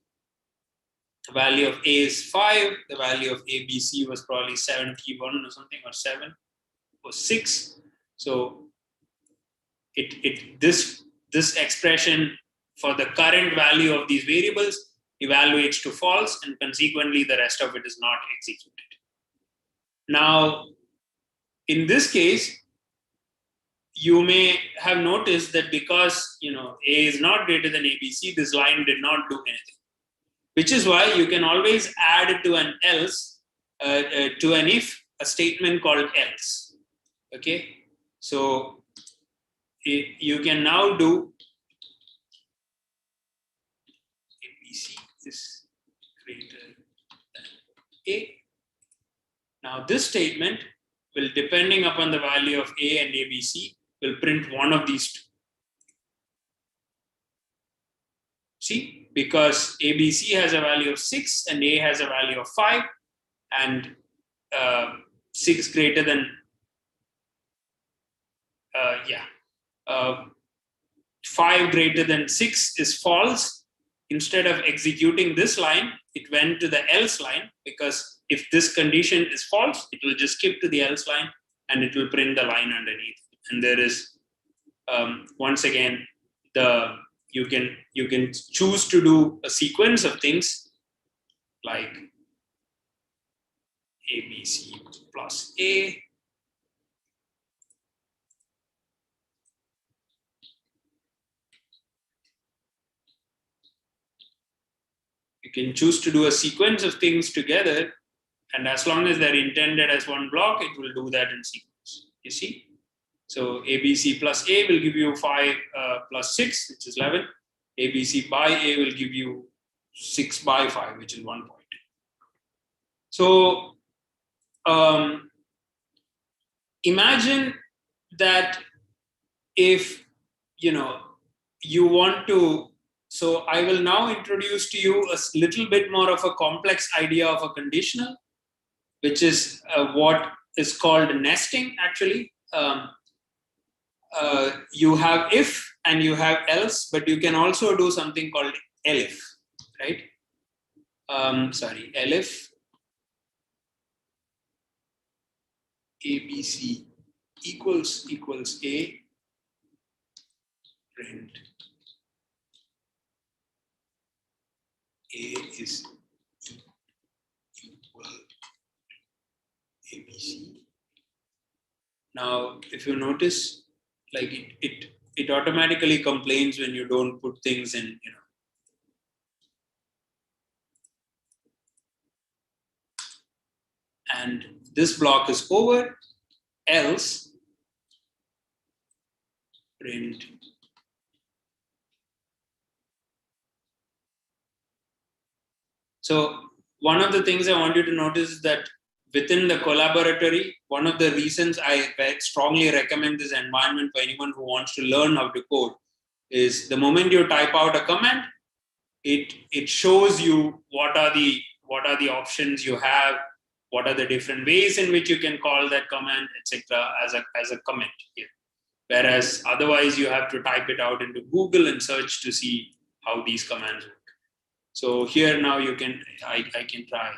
The value of A is 5. The value of ABC was probably 71 or something, or 7 or 6. So this expression for the current value of these variables evaluates to false, and consequently the rest of it is not executed. Now, in this case, you may have noticed that because A is not greater than ABC, this line did not do anything. Which is why you can always add to an else, to an if, a statement called else. Okay, so you can now do ABC is greater than A. Now this statement will, depending upon the value of A and ABC, will print one of these two. See, because ABC has a value of 6 and A has a value of 5, and 6 greater than 5 greater than 6 is false, instead of executing this line, it went to the else line, because if this condition is false, it will just skip to the else line and it will print the line underneath. And there is, once again, you can choose to do a sequence of things like ABC plus A. You can choose to do a sequence of things together, and as long as they're intended as one block, it will do that in sequence. You see? So ABC plus A will give you 5 plus 6, which is 11. ABC by A will give you 6 by 5, which is 1 point. So imagine that if you want to, so I will now introduce to you a little bit more of a complex idea of a conditional, which is what is called nesting actually. You have if and you have else, but you can also do something called elif, right? Elif ABC equals A, print A is equal ABC. Now, if you notice, like it automatically complains when you don't put things in, And this block is over, else print So one of the things I want you to notice is that within the collaboratory, one of the reasons I strongly recommend this environment for anyone who wants to learn how to code is the moment you type out a command, it shows you what are the options you have, what are the different ways in which you can call that command, etc. as a comment here. Whereas otherwise you have to type it out into Google and search to see how these commands work. So here now I can try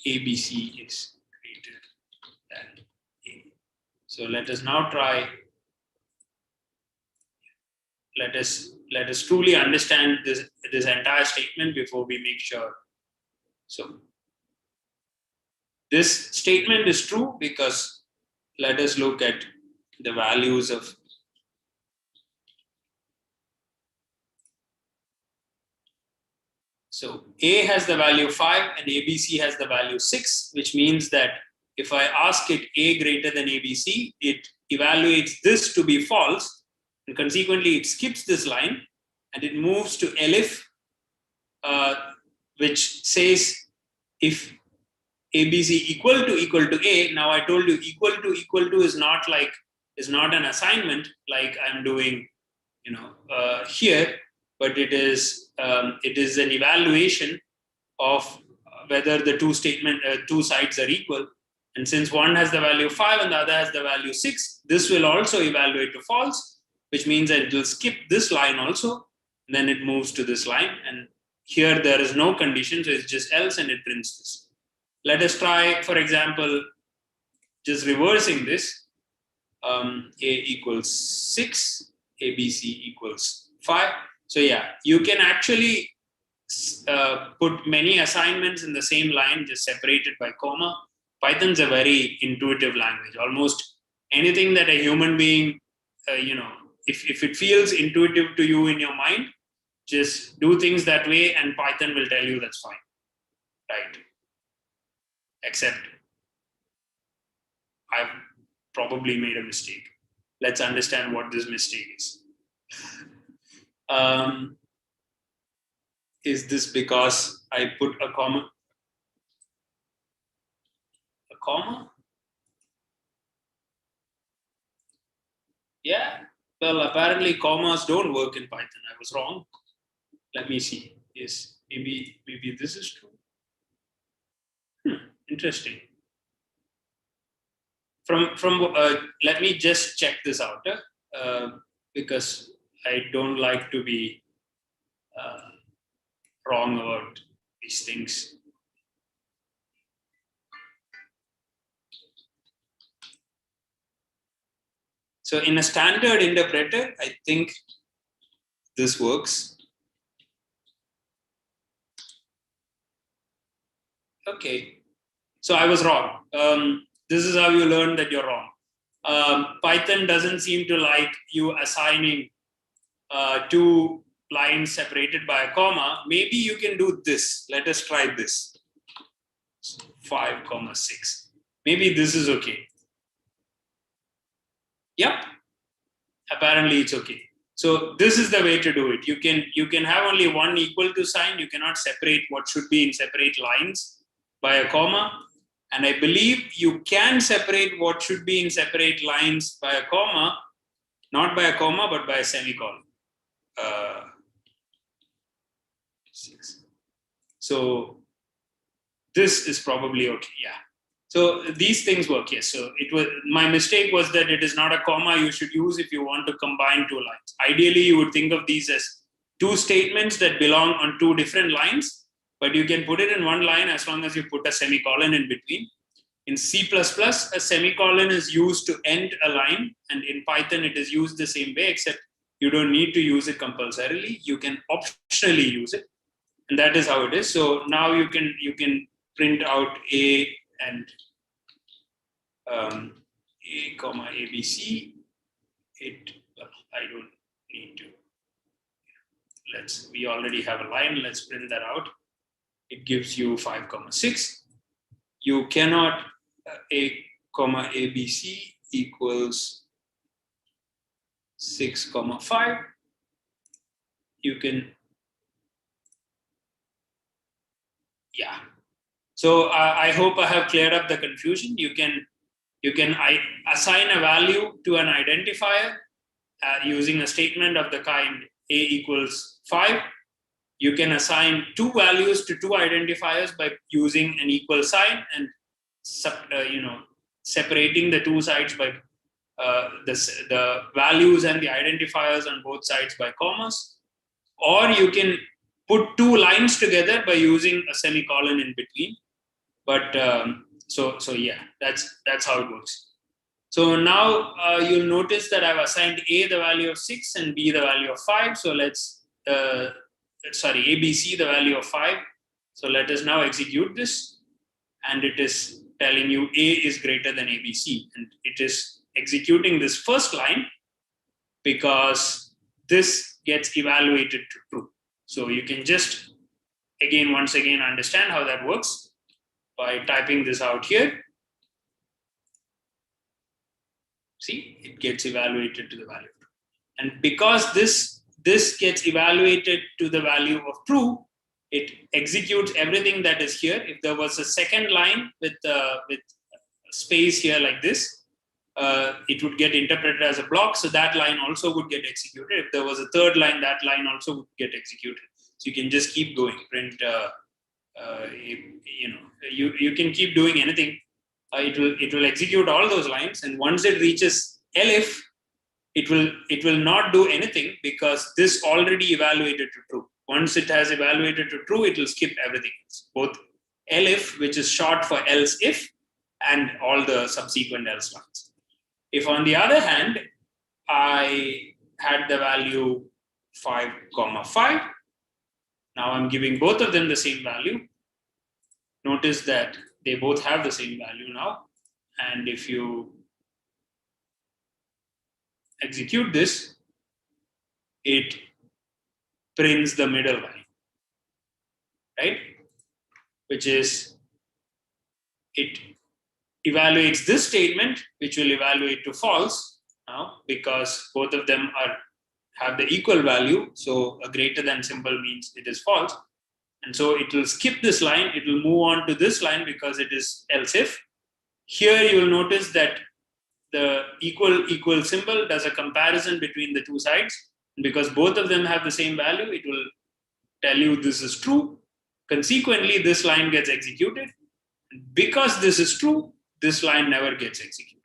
ABC is greater than A. So let us now try, let us truly understand this entire statement before we make sure. So this statement is true because let us look at the values of So A has the value 5 and ABC has the value 6, which means that if I ask it A greater than ABC, it evaluates this to be false, and consequently it skips this line and it moves to elif, which says if ABC equal to A. Now I told you equal to is not an assignment like I'm doing, here, but it is an evaluation of whether the two sides are equal. And since one has the value 5 and the other has the value 6, this will also evaluate to false, which means that it will skip this line also. And then it moves to this line. And here there is no condition, so it's just else and it prints this. Let us try, for example, just reversing this. A equals 6, ABC equals 5. So yeah, you can actually put many assignments in the same line, just separated by comma. Python's a very intuitive language. Almost anything that a human being, if it feels intuitive to you in your mind, just do things that way and Python will tell you that's fine, right? Except I've probably made a mistake. Let's understand what this mistake is. Is this because I put a comma? A comma? Yeah. Well, apparently commas don't work in Python. I was wrong. Let me see. Yes, maybe this is true. Interesting. Let me just check this out because I don't like to be wrong about these things. So in a standard interpreter, I think this works. Okay. So I was wrong. This is how you learn that you're wrong. Python doesn't seem to like you assigning two lines separated by a comma. Maybe you can do this. Let us try this. 5, 6. Maybe this is okay. Yep. Apparently it's okay. So this is the way to do it. You can have only one equal to sign. You cannot separate what should be in separate lines by a comma. And I believe you can separate what should be in separate lines by a comma, not by a comma, but by a semicolon. 6. So this is probably okay. Yeah. So these things work. Yes. So it was my mistake was that it is not a comma you should use if you want to combine two lines. Ideally, you would think of these as two statements that belong on two different lines, but you can put it in one line as long as you put a semicolon in between. In C++, a semicolon is used to end a line, and in Python, it is used the same way, except you don't need to use it compulsorily. You can optionally use it, and that is how it is. So now you can print out A and A comma ABC. I don't need to. We already have a line. Let's print that out. It gives you 5, 6. You cannot A comma ABC equals 6, 5. You can, yeah. So I hope I have cleared up the confusion. You can assign a value to an identifier using a statement of the kind A equals 5. You can assign two values to two identifiers by using an equal sign and separating the two sides by the values and the identifiers on both sides by commas. Or you can put two lines together by using a semicolon in between. But so yeah, that's how it works. So now you'll notice that I've assigned A the value of 6 and B the value of 5. So let's ABC the value of 5. So let us now execute this, and it is telling you A is greater than ABC, and it is executing this first line because this gets evaluated to true. So you can just once again understand how that works by typing this out here. See, it gets evaluated to the value of true. And because this gets evaluated to the value of true, it executes everything that is here. If there was a second line with space here like this, it would get interpreted as a block. So that line also would get executed. If there was a third line, that line also would get executed. So you can just keep going. Print, you can keep doing anything. It will execute all those lines, and once it reaches elif, it will not do anything because this already evaluated to true. Once it has evaluated to true, it will skip everything else, both elif, which is short for else if, and all the subsequent else lines. If on the other hand, I had the value 5, 5, now I'm giving both of them the same value. Notice that they both have the same value now. And if you execute this, it prints the middle line, right? Which is, it evaluates this statement, which will evaluate to false now because both of them have the equal value. So a greater than symbol means it is false. And so it will skip this line. It will move on to this line because it is else if. Here you will notice that the equal symbol does a comparison between the two sides. And because both of them have the same value, it will tell you this is true. Consequently, this line gets executed. Because this is true, this line never gets executed.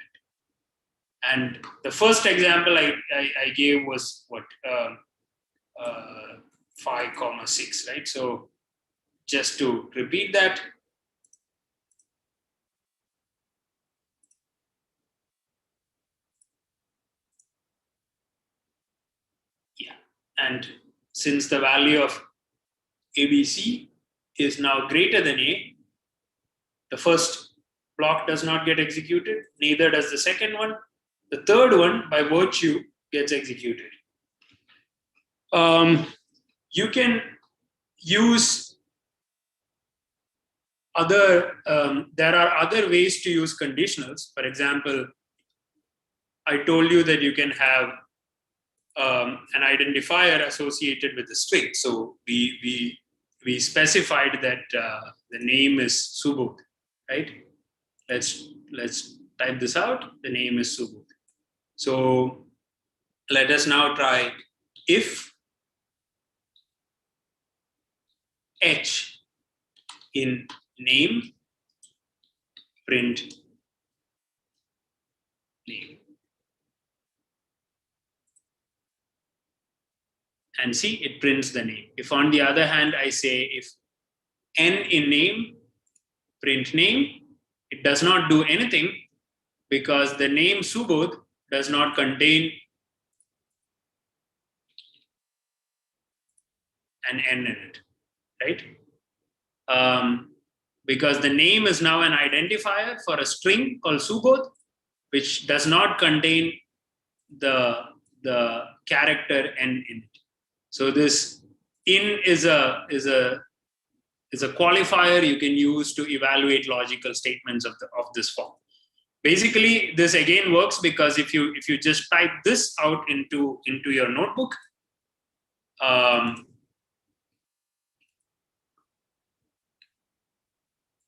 And the first example I gave was what? 5,6, right? So just to repeat that, yeah, and since the value of ABC is now greater than A, the first block does not get executed, neither does the second one. The third one, by virtue, gets executed. You can use there are other ways to use conditionals. For example, I told you that you can have an identifier associated with the string. So we specified that the name is Subodh, right? Let's type this out. The name is Subodh. So let us now try if H in name print name. And see, it prints the name. If on the other hand, I say if N in name print name, it does not do anything because the name Subodh does not contain an N in it, right? Because the name is now an identifier for a string called Subodh, which does not contain the character N in it. So this in is a qualifier you can use to evaluate logical statements of this form. Basically, this again works because if you just type this out into your notebook,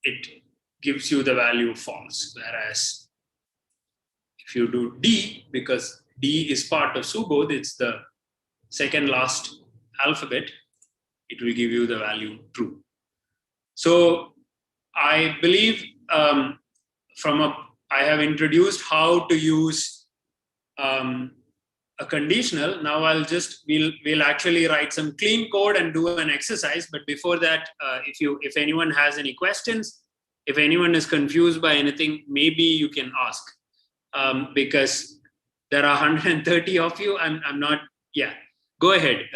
it gives you the value false. Whereas if you do D, because D is part of Subodh, it's the second last alphabet, it will give you the value true. So I believe I have introduced how to use a conditional. Now we'll actually write some clean code and do an exercise. But before that, if anyone has any questions, if anyone is confused by anything, maybe you can ask, because there are 130 of you. I'm not. Yeah, go ahead.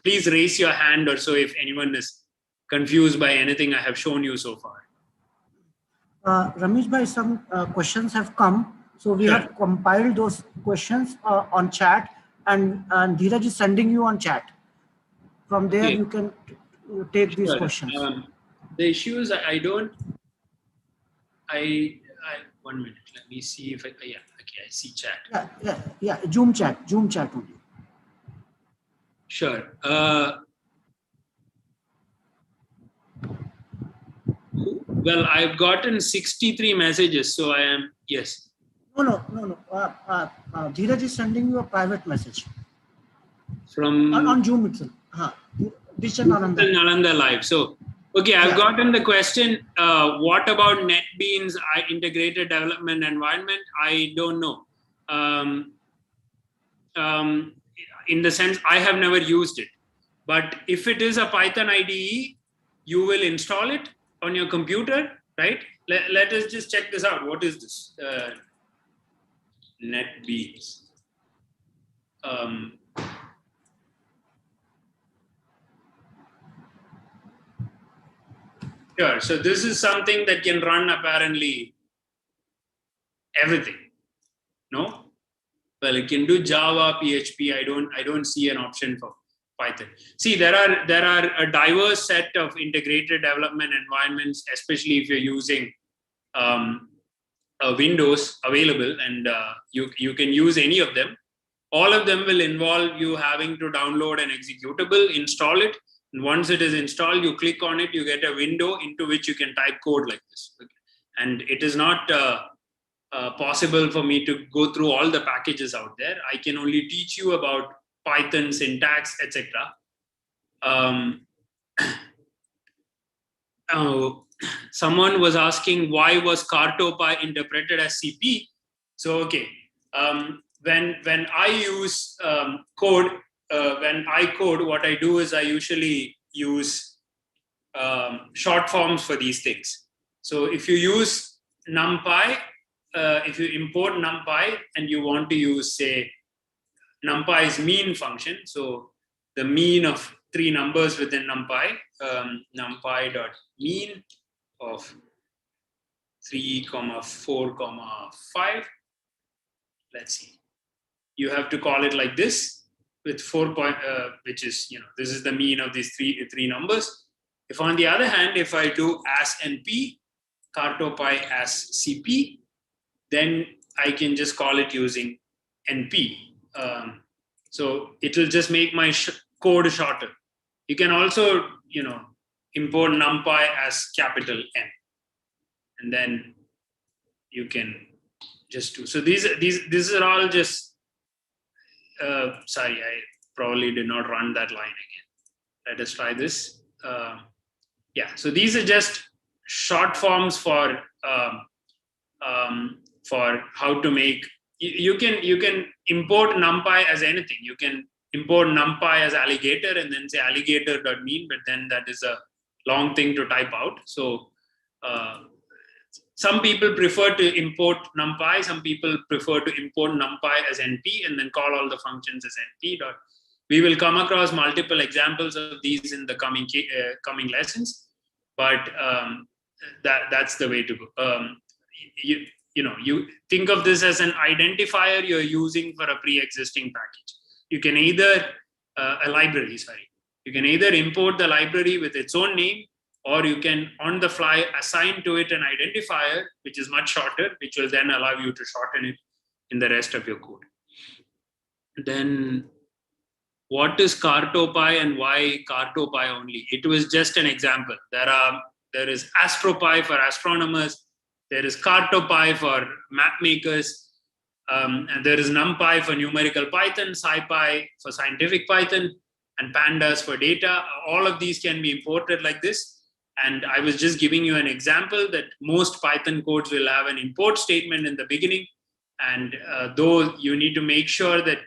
Please raise your hand or so if anyone is confused by anything I have shown you so far. Ramesh bhai, some questions have come. So we have compiled those questions on chat, and Dheeraj is sending you on chat. From there, you can take these questions. The issue is I 1 minute. Let me see if I see chat. Yeah. Zoom chat only. Sure. Well, I've gotten 63 messages, so I am, yes. No. Dheeraj is sending you a private message. From on Zoom itself. Nalanda live. So, okay, I've gotten the question, what about NetBeans integrated development environment? I don't know. In the sense, I have never used it. But if it is a Python IDE, you will install it on your computer, right? Let us just check this out. What is this? NetBeans. Sure. So this is something that can run apparently everything. No? Well, it can do Java, PHP. I don't see an option for Python. See, there are a diverse set of integrated development environments, especially if you're using Windows available, and you can use any of them. All of them will involve you having to download an executable, install it. And once it is installed, you click on it, you get a window into which you can type code like this. And it is not possible for me to go through all the packages out there. I can only teach you about Python syntax, etc. Someone was asking why was Cartopy interpreted as CP. So okay, when I use code, when I code, what I do is I usually use short forms for these things. So if you use NumPy, if you import NumPy and you want to use, say, NumPy's mean function, so the mean of 3 numbers within NumPy, NumPy.mean of 3, 4, 5. Let's see. You have to call it like this with 4 point, which is, this is the mean of these three numbers. If on the other hand, if I do as NP, cartopy as CP, then I can just call it using NP. So it will just make my code shorter. You can also, import NumPy as capital N, and then you can just do. So these are all just. Sorry, I probably did not run that line again. Let us try this. Yeah, so these are just short forms for how to make. You can import NumPy as anything. You can import NumPy as alligator and then say alligator.mean, but then that is a long thing to type out. So some people prefer to import NumPy. Some people prefer to import NumPy as NP and then call all the functions as NP. We will come across multiple examples of these in the coming lessons, but that's the way to go. You think of this as an identifier you're using for a pre-existing package. You can either a library. Sorry, you can either import the library with its own name, or you can on the fly assign to it an identifier, which is much shorter, which will then allow you to shorten it in the rest of your code. Then what is cartopy and why cartopy only? It was just an example. There is astropy for astronomers. There is cartopy for map makers. And there is NumPy for numerical Python, SciPy for scientific Python, and pandas for data. All of these can be imported like this. And I was just giving you an example that most Python codes will have an import statement in the beginning. And though you need to make sure that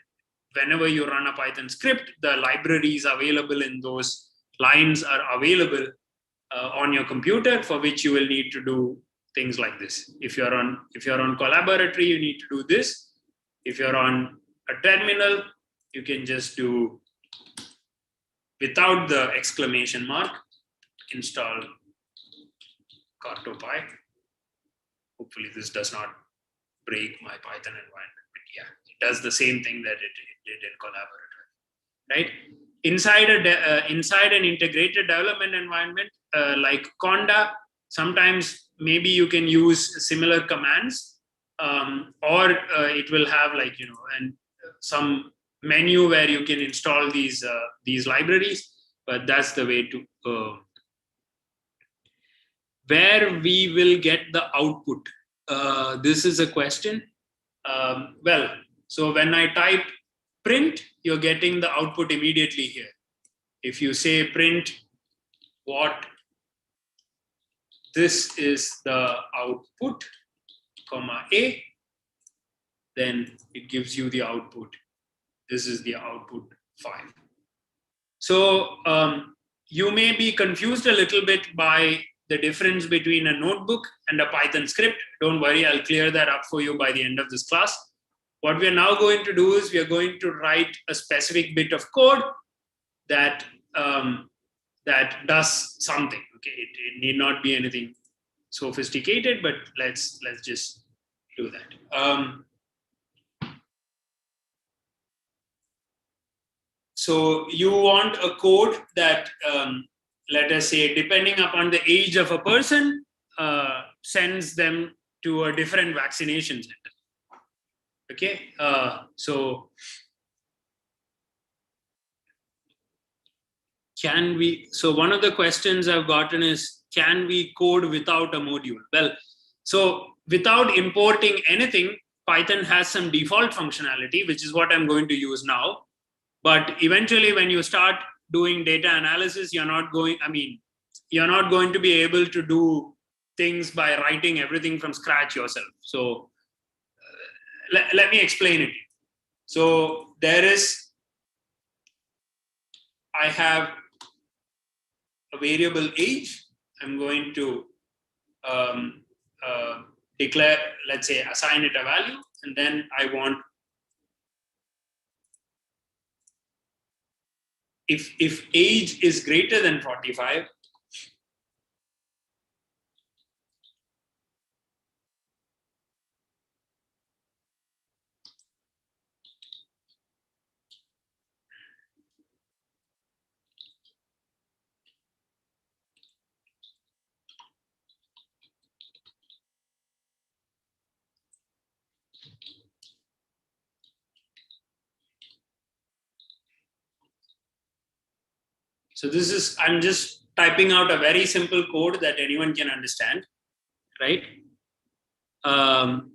whenever you run a Python script, the libraries available in those lines are available on your computer, for which you will need to do things like this. If you're on Collaboratory, you need to do this. If you're on a terminal, you can just do without the exclamation mark, install cartopy. Hopefully this does not break my Python environment, but yeah, it does the same thing that it did in Collaboratory, right? Inside an integrated development environment like Conda, sometimes maybe you can use similar commands, or it will have and some menu where you can install these libraries. But that's the way to where we will get the output. This is a question. Well, so when I type print, you're getting the output immediately here. If you say print what, this is the output, A, then it gives you the output. This is the output 5. So you may be confused a little bit by the difference between a notebook and a Python script. Don't worry, I'll clear that up for you by the end of this class. What we are now going to do is we are going to write a specific bit of code that does something. Okay, it need not be anything sophisticated, but let's just do that. So you want a code that, let us say, depending upon the age of a person, sends them to a different vaccination center. Okay, so one of the questions I've gotten is, can we code without a module? Well, so without importing anything, Python has some default functionality, which is what I'm going to use now. But eventually, when you start doing data analysis, you're not going to be able to do things by writing everything from scratch yourself. So let me explain it. So there is I have a variable age. I'm going to declare, let's say, assign it a value, and then I want, if age is greater than 45, so this is, I'm just typing out a very simple code that anyone can understand, right?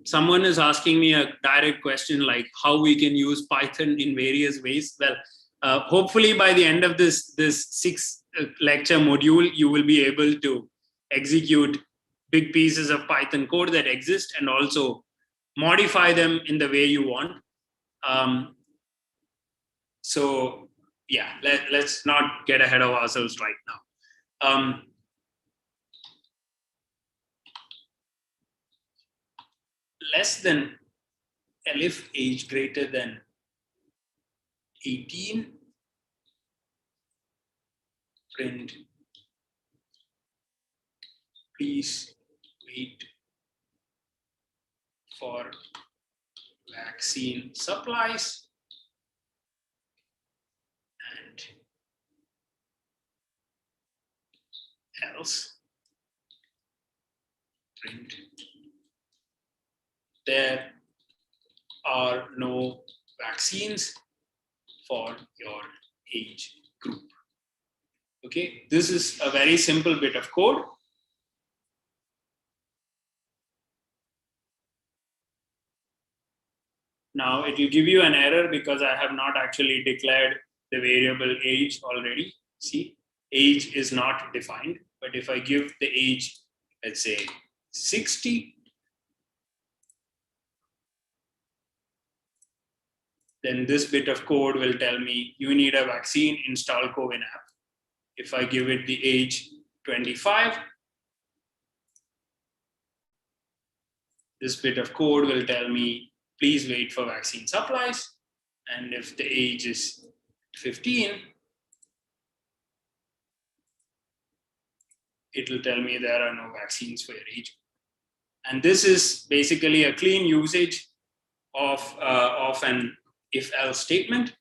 Someone is asking me a direct question like how we can use Python in various ways. Well, hopefully by the end of this 6 lecture module, you will be able to execute big pieces of Python code that exist and also modify them in the way you want. So yeah, let's not get ahead of ourselves right now. Less than elif age greater than 18, print, please wait for vaccine supplies, and else print there are no vaccines for your age group. Okay, this is a very simple bit of code. Now it will give you an error because I have not actually declared the variable age already. See, age is not defined, but if I give the age, let's say 60, then this bit of code will tell me you need a vaccine, install Cowin app. If I give it the age 25, this bit of code will tell me please wait for vaccine supplies. And if the age is 15, it will tell me there are no vaccines for your age. And this is basically a clean usage of an if-else statement.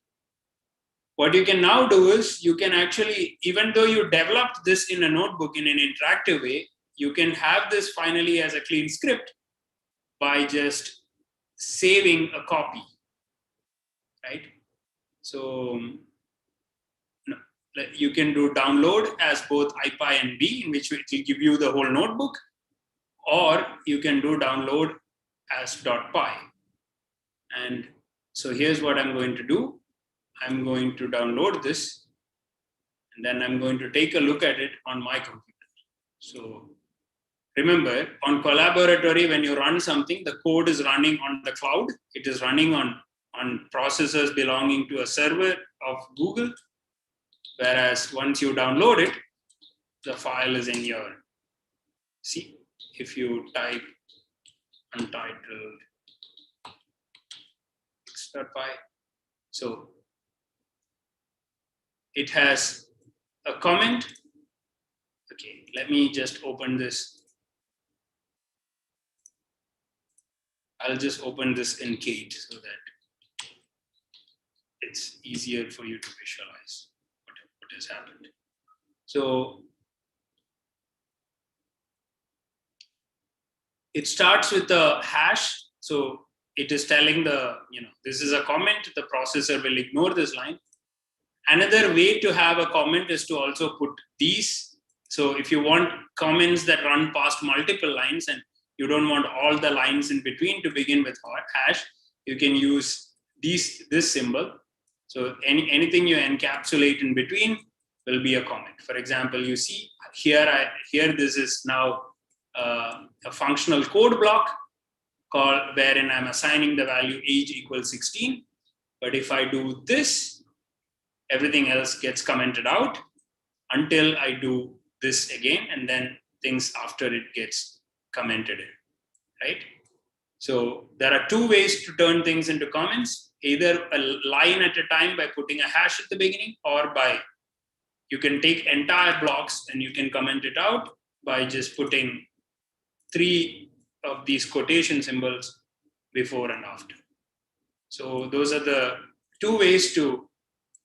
What you can now do is you can actually, even though you developed this in a notebook in an interactive way, you can have this finally as a clean script by just saving a copy, right? So you can do download as both IPy and B, in which it will give you the whole notebook, or you can do download as .py. And so here's what I'm going to do. I'm going to download this, and then I'm going to take a look at it on my computer. So remember, on Collaboratory, when you run something, the code is running on the cloud. It is running on processors belonging to a server of Google. Whereas once you download it, the file is in your, see, if you type untitled x.py, so it has a comment. Okay, let me just open this. I'll just open this in Kate so that it's easier for you to visualize what has happened. So it starts with a hash. So it is telling the, this is a comment, the processor will ignore this line. Another way to have a comment is to also put these. So if you want comments that run past multiple lines and you don't want all the lines in between to begin with hash, you can use this symbol. So anything you encapsulate in between will be a comment. For example, you see here this is now a functional code block called wherein I'm assigning the value age equals 16. But if I do this, everything else gets commented out until I do this again, and then things after it gets commented in, right? So there are two ways to turn things into comments, either a line at a time by putting a hash at the beginning, or you can take entire blocks and you can comment it out by just putting 3 of these quotation symbols before and after. So those are the 2 ways to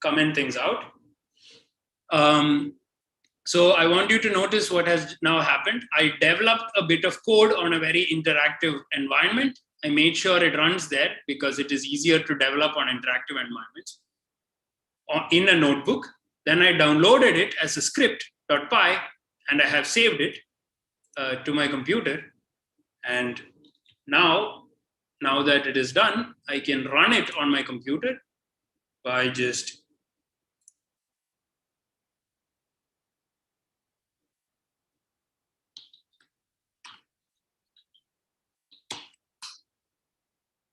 comment things out. So I want you to notice what has now happened. I developed a bit of code on a very interactive environment. I made sure it runs there because it is easier to develop on interactive environments in a notebook. Then I downloaded it as a script.py, and I have saved it to my computer. And now that it is done, I can run it on my computer by just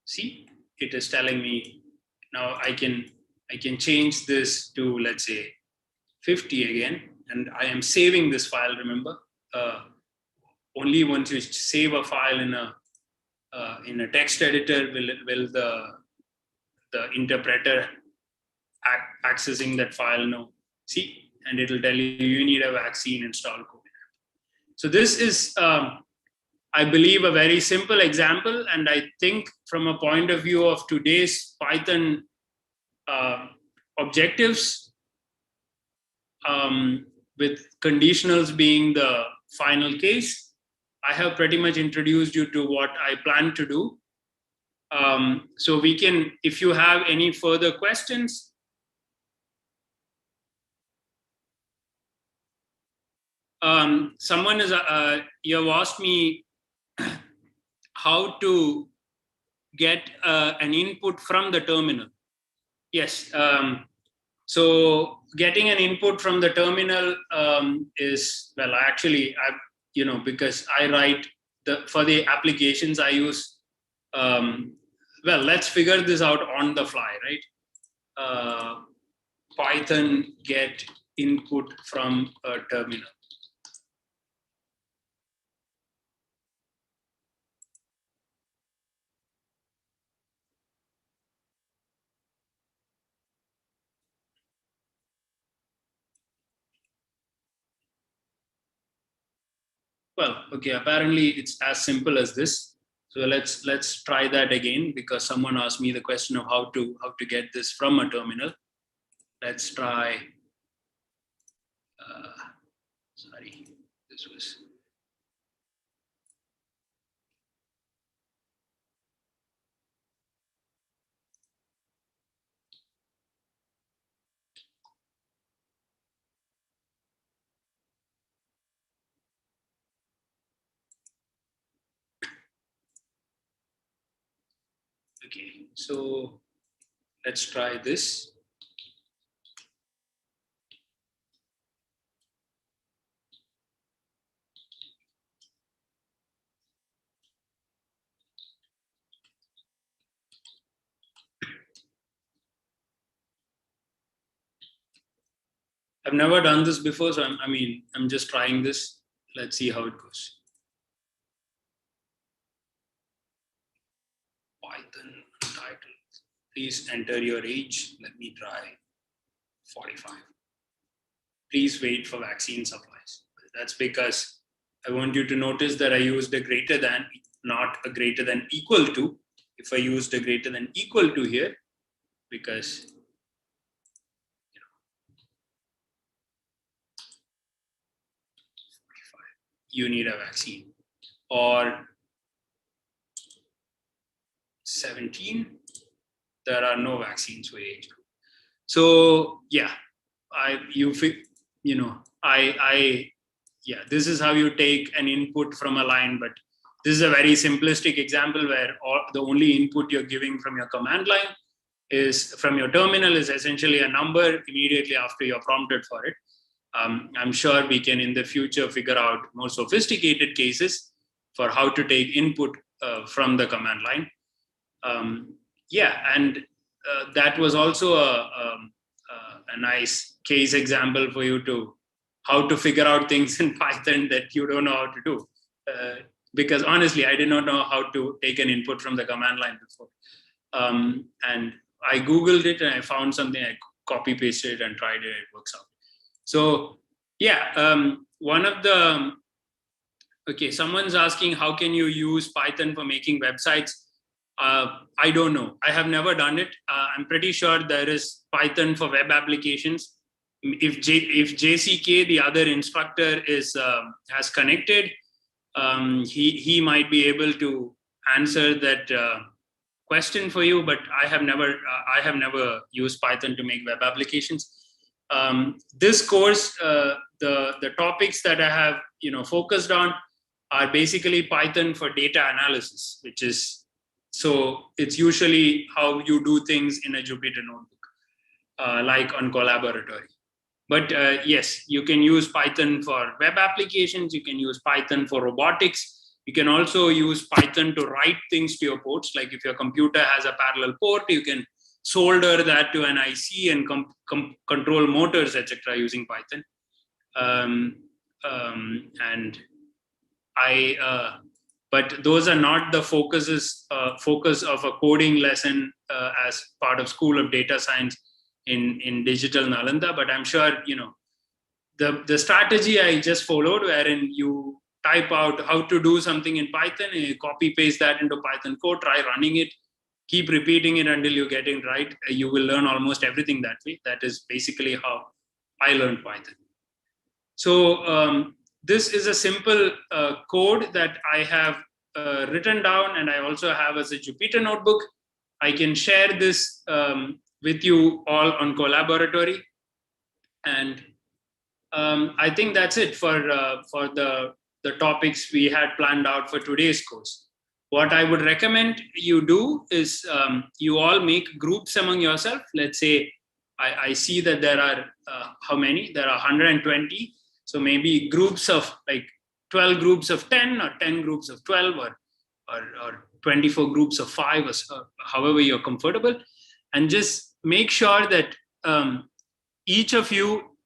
see, it is telling me now I can change this to, let's say, 50 again, and I am saving this file. Remember, only once you save a file in a text editor will the interpreter accessing that file know. See, and it'll tell you need a vaccine install code. So this is, I believe, a very simple example, and I think from a point of view of today's Python objectives, with conditionals being the final case, I have pretty much introduced you to what I plan to do. So we can, if you have any further questions, someone is, you have asked me how to get an input from the terminal. Yes. So getting an input from the terminal is, well, actually, because I write for the applications I use, well, let's figure this out on the fly, right? Python get input from a terminal. Well, okay, apparently it's as simple as this. So let's try that again, because someone asked me the question of how to get this from a terminal. Let's try, sorry, this was, okay, so let's try this. I've never done this before, so I'm just trying this. Let's see how it goes. Python title. Please enter your age. Let me try 45. Please wait for vaccine supplies. That's because I want you to notice that I used a greater than, not a greater than equal to. If I used a greater than equal to here, because you need a vaccine, or 17, there are no vaccines for age group. So yeah, this is how you take an input from a line, but this is a very simplistic example where the only input you're giving from your command line is from your terminal is essentially a number immediately after you're prompted for it. I'm sure we can in the future figure out more sophisticated cases for how to take input from the command line. And that was also a nice case example for you to how to figure out things in Python that you don't know how to do. Because honestly, I did not know how to take an input from the command line before. And I Googled it and I found something, I copy pasted it and tried it, it works out. So yeah, one of the, okay, someone's asking, how can you use Python for making websites? I don't know. I have never done it. I'm pretty sure there is Python for web applications. If JCK, the other instructor, has connected, he might be able to answer that question for you. But I have never used Python to make web applications. This course, the topics that I have focused on are basically Python for data analysis, which is, so it's usually how you do things in a Jupyter notebook, like on Collaboratory. But yes, you can use Python for web applications. You can use Python for robotics. You can also use Python to write things to your ports. Like if your computer has a parallel port, you can solder that to an IC and control motors, etc., using Python. But those are not the focus of a coding lesson as part of School of Data Science in Digital Nalanda. But I'm sure the strategy I just followed, wherein you type out how to do something in Python, and you copy paste that into Python code, try running it, keep repeating it until you get it right. You will learn almost everything that way. That is basically how I learned Python. So this is a simple code that I have written down, and I also have as a Jupyter notebook. I can share this with you all on Collaboratory. And I think that's it for the topics we had planned out for today's course. What I would recommend you do is you all make groups among yourself. Let's say I see that there are, how many? There are 120. So maybe groups of like 12 groups of 10 or 10 groups of 12 or 24 groups of 5 or however you're comfortable. And just make sure that each of you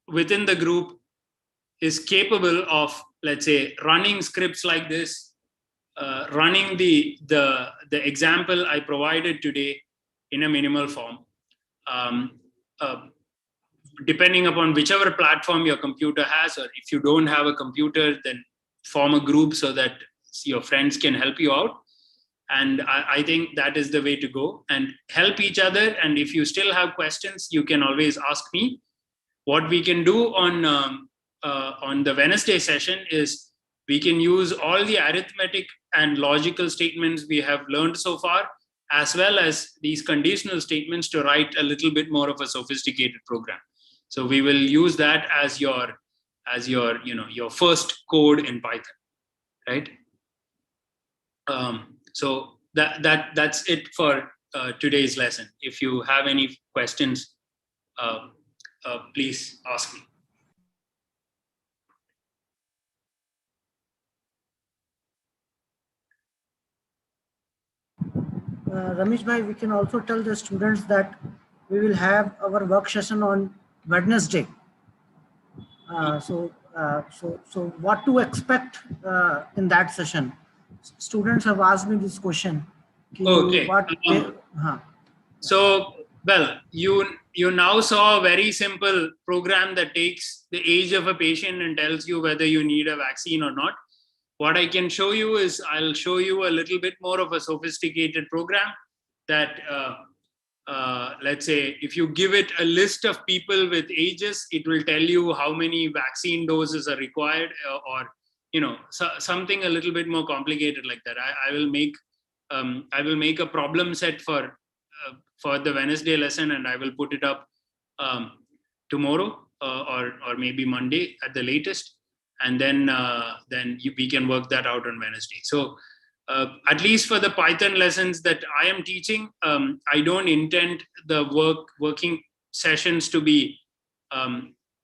within the group is capable of, let's say, running scripts like this, running the example I provided today in a minimal form. Depending upon whichever platform your computer has, or if you don't have a computer, then form a group so that your friends can help you out. And I think that is the way to go, and help each other. And if you still have questions, you can always ask me. What we can do on the Wednesday session is we can use all the arithmetic and logical statements we have learned so far, as well as these conditional statements, to write a little bit more of a sophisticated program. So we will use that as your first code in Python, right? So that's it for today's lesson. If you have any questions, please ask me. Ramesh bhai, we can also tell the students that we will have our work session on Wednesday. So what to expect in that session? Students have asked me this question. Okay. So, well, you now saw a very simple program that takes the age of a patient and tells you whether you need a vaccine or not. What I can show you is, I'll show you a little bit more of a sophisticated program that, let's say, if you give it a list of people with ages, it will tell you how many vaccine doses are required, or something a little bit more complicated like that. I will make a problem set for the Wednesday lesson, and I will put it up tomorrow or maybe Monday at the latest, and then we can work that out on Wednesday. So at least for the Python lessons that I am teaching, I don't intend the working sessions to be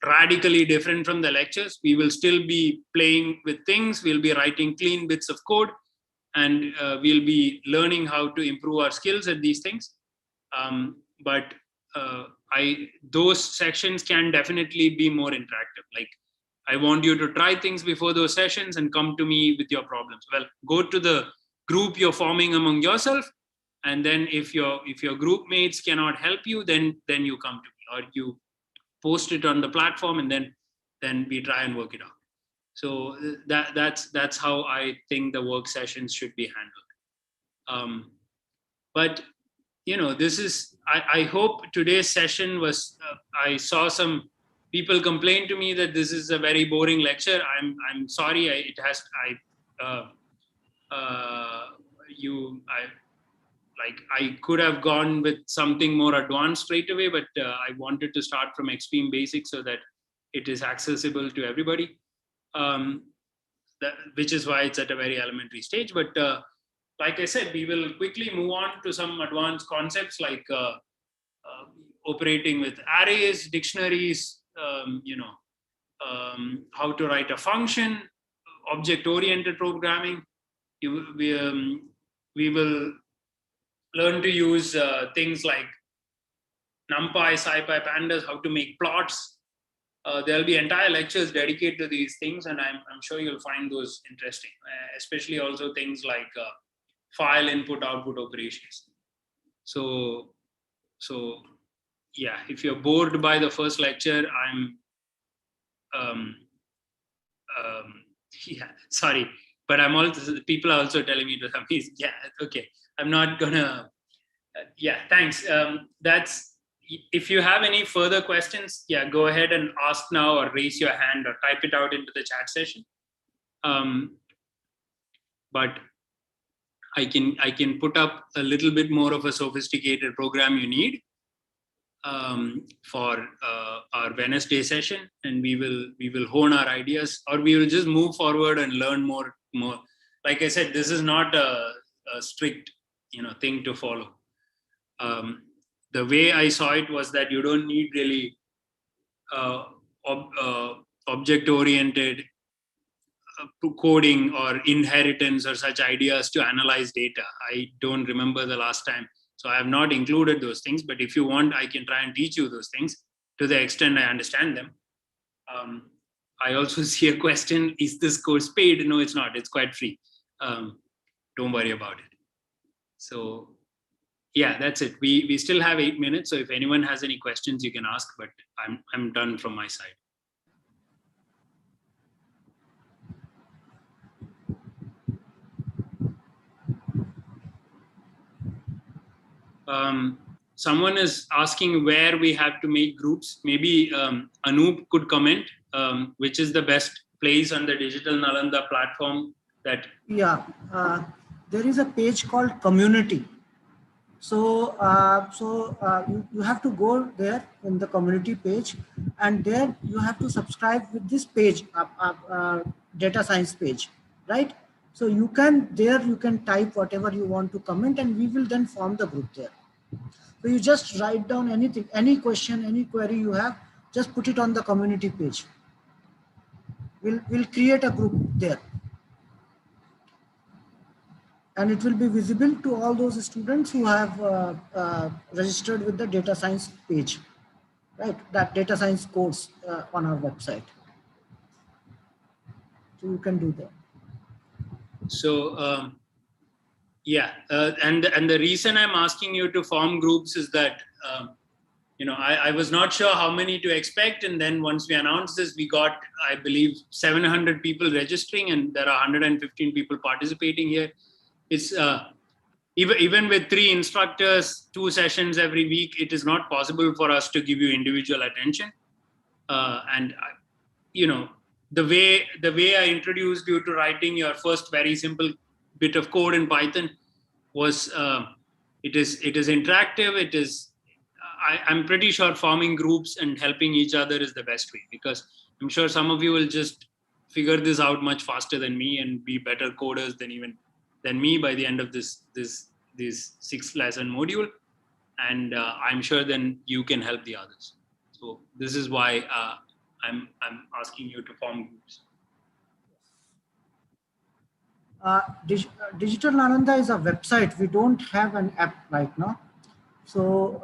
radically different from the lectures. We will still be playing with things. We'll be writing clean bits of code, and we'll be learning how to improve our skills at these things. But those sections can definitely be more interactive. Like, I want you to try things before those sessions and come to me with your problems. Well, go to the group you're forming among yourself, and then if your group mates cannot help you, then you come to me, or you post it on the platform, and then we try and work it out. So that's how I think the work sessions should be handled. But this is, I hope today's session was, I saw some people complain to me that this is a very boring lecture. I'm sorry. I could have gone with something more advanced straight away, but I wanted to start from extreme basics so that it is accessible to everybody. Which is why it's at a very elementary stage. But like I said, we will quickly move on to some advanced concepts like operating with arrays, dictionaries, how to write a function, object-oriented programming. We will learn to use things like NumPy, SciPy, Pandas, how to make plots. There'll be entire lectures dedicated to these things, and I'm sure you'll find those interesting, especially also things like file input output operations. So yeah, if you're bored by the first lecture, yeah, sorry, but people are also telling me to yeah, okay, I'm not gonna, yeah, thanks. That's, if you have any further questions, yeah, go ahead and ask now, or raise your hand, or type it out into the chat session. But I can put up a little bit more of a sophisticated program you need for our Wednesday session, and we will hone our ideas, or we will just move forward and learn more. Like I said, this is not a strict thing to follow. The way I saw it was that you don't need really object-oriented coding or inheritance or such ideas to analyze data. I don't remember the last time, so I have not included those things. But if you want, I can try and teach you those things to the extent I understand them. I also see a question: is this course paid? No, it's not. It's quite free. Don't worry about it. So yeah, that's it. We still have 8 minutes. So if anyone has any questions, you can ask, but I'm done from my side. Someone is asking where we have to make groups. Maybe Anoop could comment, which is the best place on the Digital Nalanda platform that. Yeah, there is a page called Community. So, you have to go there in the community page, and there you have to subscribe with this page, data science page, right? So you can type whatever you want to comment, and we will then form the group there. So you just write down anything, any question, any query you have, just put it on the community page. We'll create a group there, and it will be visible to all those students who have registered with the data science page, right? That data science course on our website. So you can do that. So yeah, and the reason I'm asking you to form groups is that I was not sure how many to expect, and then once we announced this, we got, I believe, 700 people registering, and there are 115 people participating here. It's even with 3 instructors, 2 sessions every week, it is not possible for us to give you individual attention. And the way I introduced you to writing your first very simple bit of code in Python was it is interactive. It is, I'm pretty sure forming groups and helping each other is the best way, because I'm sure some of you will just figure this out much faster than me and be better coders than me by the end of this 6-lesson module. And I'm sure then you can help the others. So this is why I'm asking you to form groups. Digital Nalanda is a website. We don't have an app right now. So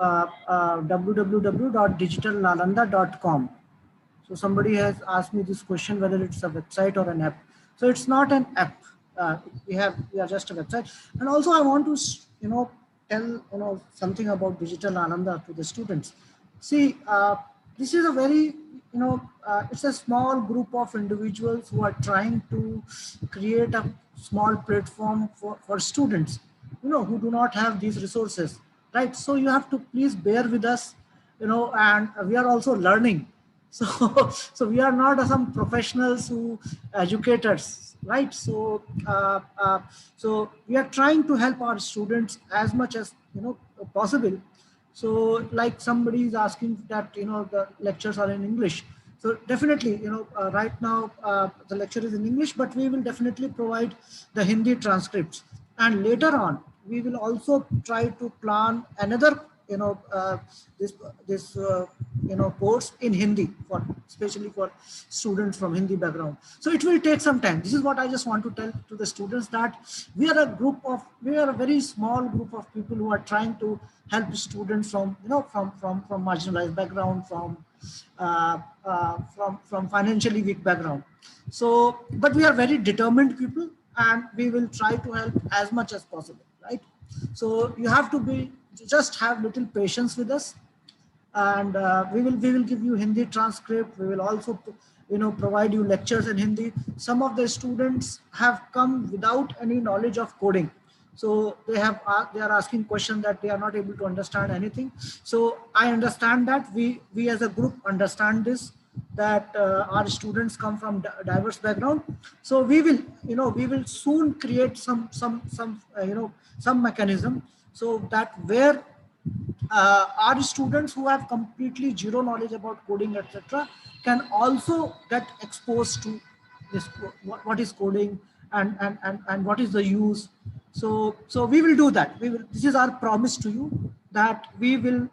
www.digitallnalanda.com. So somebody has asked me this question whether it's a website or an app. So it's not an app. We are just a website. And also I want to tell something about Digital Nalanda to the students. See, this is a very it's a small group of individuals who are trying to create a small platform for students who do not have these resources, right? So you have to please bear with us, and we are also learning. So so we are not some professionals who educators, right? So so we are trying to help our students as much as possible. So like somebody is asking that the lectures are in English. So definitely right now the lecture is in English, but we will definitely provide the Hindi transcripts, and later on we will also try to plan another this course in Hindi, for especially for students from Hindi background. So it will take some time. This is what I just want to tell to the students, that we are a very small group of people who are trying to help students from from marginalized background, from financially weak background. So but we are very determined people, and we will try to help as much as possible, right? So you have to be just have little patience with us, and we will give you Hindi transcript. We will also provide you lectures in Hindi. Some of the students have come without any knowledge of coding, so they are asking questions that they are not able to understand anything. So I understand that we as a group understand this, that our students come from diverse background. So we will soon create some mechanism, so that where our students who have completely zero knowledge about coding, etc., can also get exposed to this, what is coding, and what is the use. So we will do that. This is our promise to you, that we will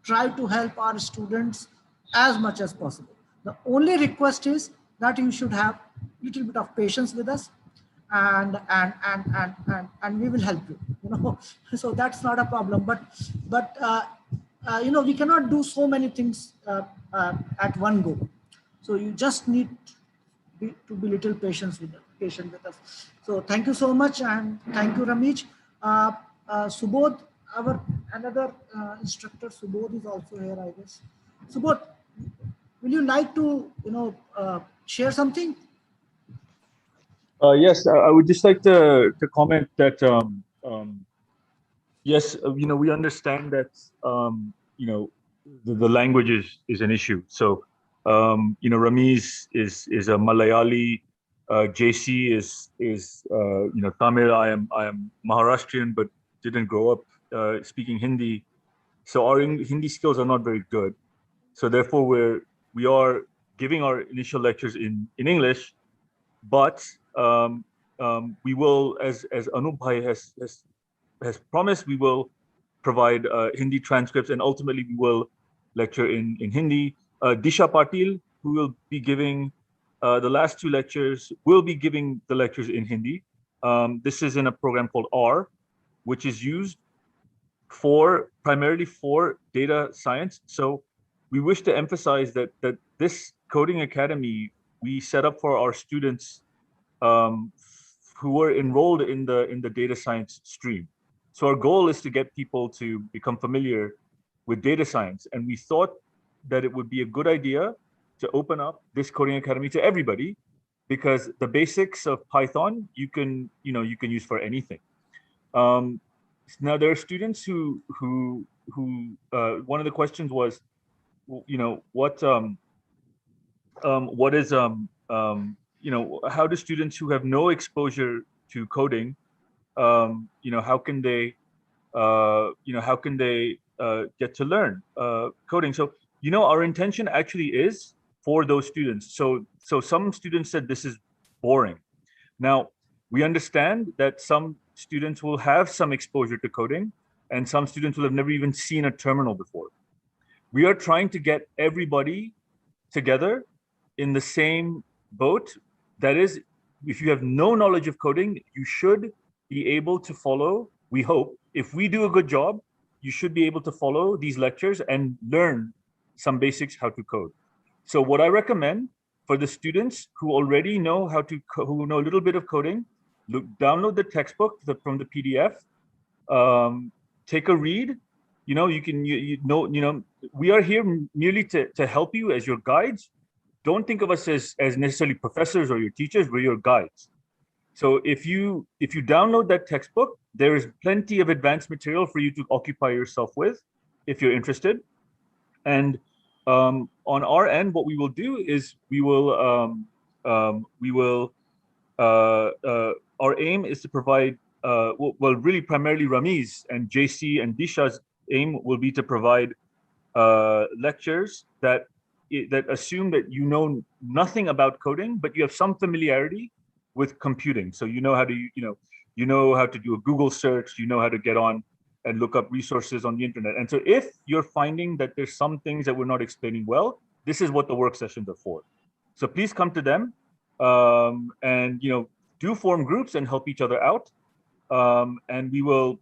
try to help our students as much as possible. The only request is that you should have a little bit of patience with us, and we will help you. So that's not a problem, but we cannot do so many things at one go. So you just need to be little patient with us. So thank you so much, and thank you, Ramesh. Subodh, our another instructor, Subodh is also here, I guess. Subodh, will you like to share something? Yes, I would just like to comment that yes, we understand that the language is an issue. So Ramiz is a Malayali, JC is Tamil. I am Maharashtrian, but didn't grow up speaking Hindi. So our Hindi skills are not very good. So therefore, we are giving our initial lectures in English, but we will, as Anup Bhai has promised, we will provide Hindi transcripts, and ultimately we will lecture in Hindi. Disha Patil, who will be giving the last two lectures, will be giving the lectures in Hindi. This is in a program called R, which is used primarily for data science. So we wish to emphasize that this coding academy we set up for our students who were enrolled in the data science stream. So our goal is to get people to become familiar with data science, and we thought that it would be a good idea to open up this coding academy to everybody, because the basics of Python you can use for anything. Now there are students who one of the questions was, what is how do students who have no exposure to coding, how can they get to learn coding? So our intention actually is for those students. So some students said this is boring. Now we understand that some students will have some exposure to coding, and some students will have never even seen a terminal before. We are trying to get everybody together in the same boat. That is, if you have no knowledge of coding, you should be able to follow, we hope, if we do a good job, you should be able to follow these lectures and learn some basics how to code. So what I recommend for the students who already know how to, who know a little bit of coding, download the textbook from the PDF, take a read. You know, we are here merely to help you as your guides. Don't think of us as necessarily professors or your teachers. We're your guides. So if you download that textbook, there is plenty of advanced material for you to occupy yourself with if you're interested. And on our end, what we will do is our aim is to provide, well, really primarily Ramiz and JC and Disha's aim will be to provide lectures that assume that you know nothing about coding, but you have some familiarity with computing. So you know how to, you know how to do a Google search, you know how to get on and look up resources on the internet. And so if you're finding that there's some things that we're not explaining well, this is what the work sessions are for. So please come to them, and do form groups and help each other out. And we will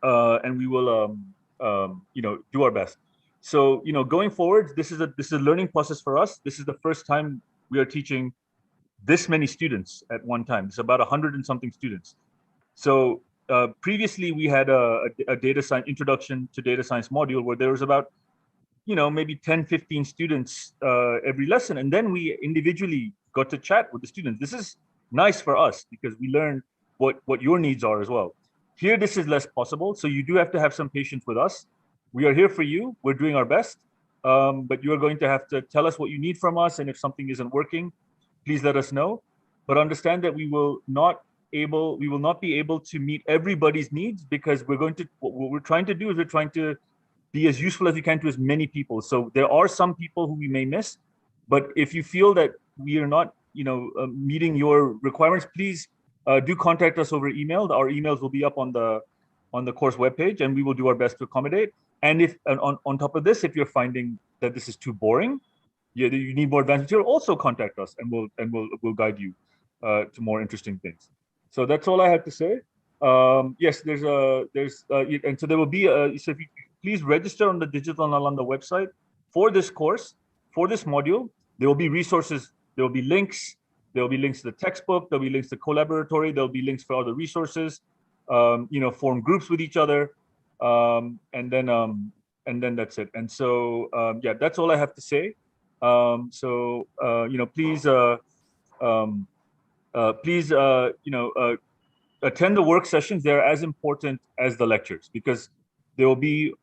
do our best. So going forward, this is a learning process for us. This is the first time we are teaching this many students at one time. It's about 100 and something students. So previously we had a data science introduction to data science module where there was about maybe 10, 15 students every lesson, and then we individually got to chat with the students. This is nice for us because we learn what your needs are as well. Here, this is less possible, so you do have to have some patience with us. We are here for you. We're doing our best, but you are going to have to tell us what you need from us, and if something isn't working, please let us know. But understand that we will not be able to meet everybody's needs, because what we're trying to do is we're trying to be as useful as we can to as many people. So there are some people who we may miss, but if you feel that we are not meeting your requirements, please do contact us over email. Our emails will be up on the course webpage, and we will do our best to accommodate. And if on top of this, if you're finding that this is too boring, you need more advanced material, also contact us, and we'll guide you to more interesting things. So that's all I have to say. Yes, and so there will be so if you please register on the Digital Nalanda website for this course, for this module. There will be resources, there will be links. There will be links to the textbook, there'll be links to Collaboratory, there'll be links for other resources, form groups with each other, and then that's it. And so, yeah, that's all I have to say. Please, attend the work sessions. They're as important as the lectures because they will be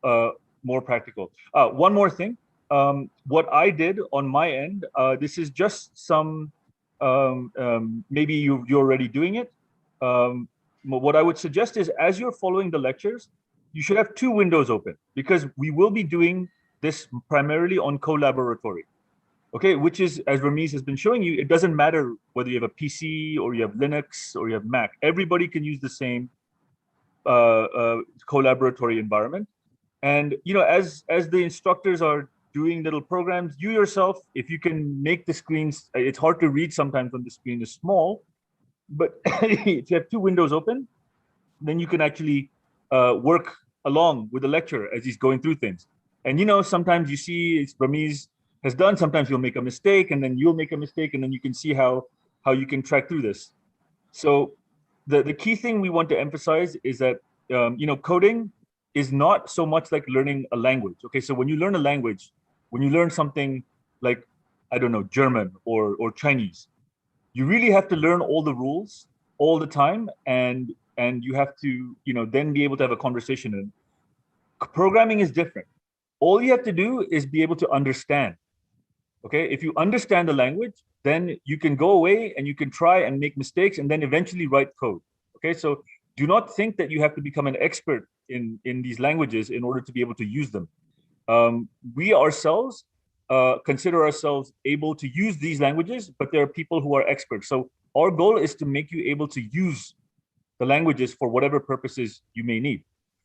more practical. One more thing, what I did on my end, this is just some, maybe you're already doing it. What I would suggest is, as you're following the lectures, you should have two windows open, because we will be doing this primarily on Collaboratory. Okay, which is, as Ramiz has been showing you, it doesn't matter whether you have a PC or you have Linux or you have Mac. Everybody can use the same Collaboratory environment. And as the instructors are doing little programs, you yourself, if you can make the screens, it's hard to read sometimes when the screen is small, but if you have two windows open, then you can actually work along with the lecturer as he's going through things. And sometimes you see Ramiz has done, sometimes you'll make a mistake, and then you'll make a mistake, and then you can see how you can track through this. So the key thing we want to emphasize is that coding is not so much like learning a language. Okay, so when you learn a language, when you learn something like, I don't know, German or Chinese, you really have to learn all the rules all the time, and you have to then be able to have a conversation. And programming is different. All you have to do is be able to understand. Okay, if you understand the language, then you can go away and you can try and make mistakes and then eventually write code. Okay, so do not think that you have to become an expert in these languages in order to be able to use them. We ourselves consider ourselves able to use these languages, but there are people who are experts. So our goal is to make you able to use the languages for whatever purposes you may need.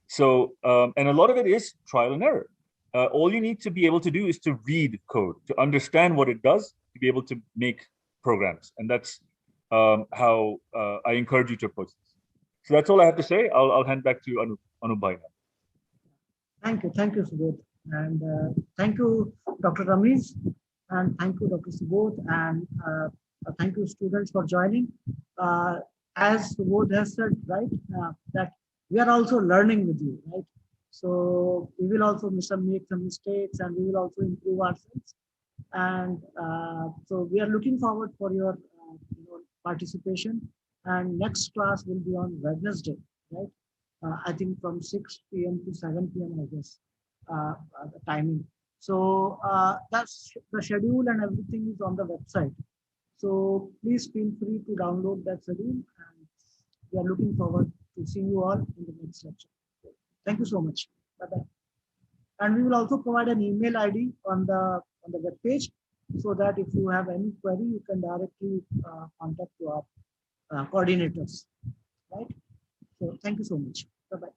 So, and a lot of it is trial and error. All you need to be able to do is to read code, to understand what it does, to be able to make programs. And that's how I encourage you to approach this. So that's all I have to say. I'll hand back to Anubhai now. Thank you, Subodh. And thank you, Dr. Ramesh, and thank you, Dr. Subodh, and thank you, students, for joining. As Subodh has said, right, that we are also learning with you, right? So we will also make some mistakes, and we will also improve ourselves. And so we are looking forward for your participation. And next class will be on Wednesday, right? I think from 6 p.m. to 7 p.m. I guess the timing. So that's the schedule and everything is on the website. So please feel free to download that schedule, and we are looking forward to seeing you all in the next lecture. Thank you so much. Bye bye. And we will also provide an email ID on the web page, so that if you have any query, you can directly contact to our coordinators. Right. So thank you so much. Bye bye.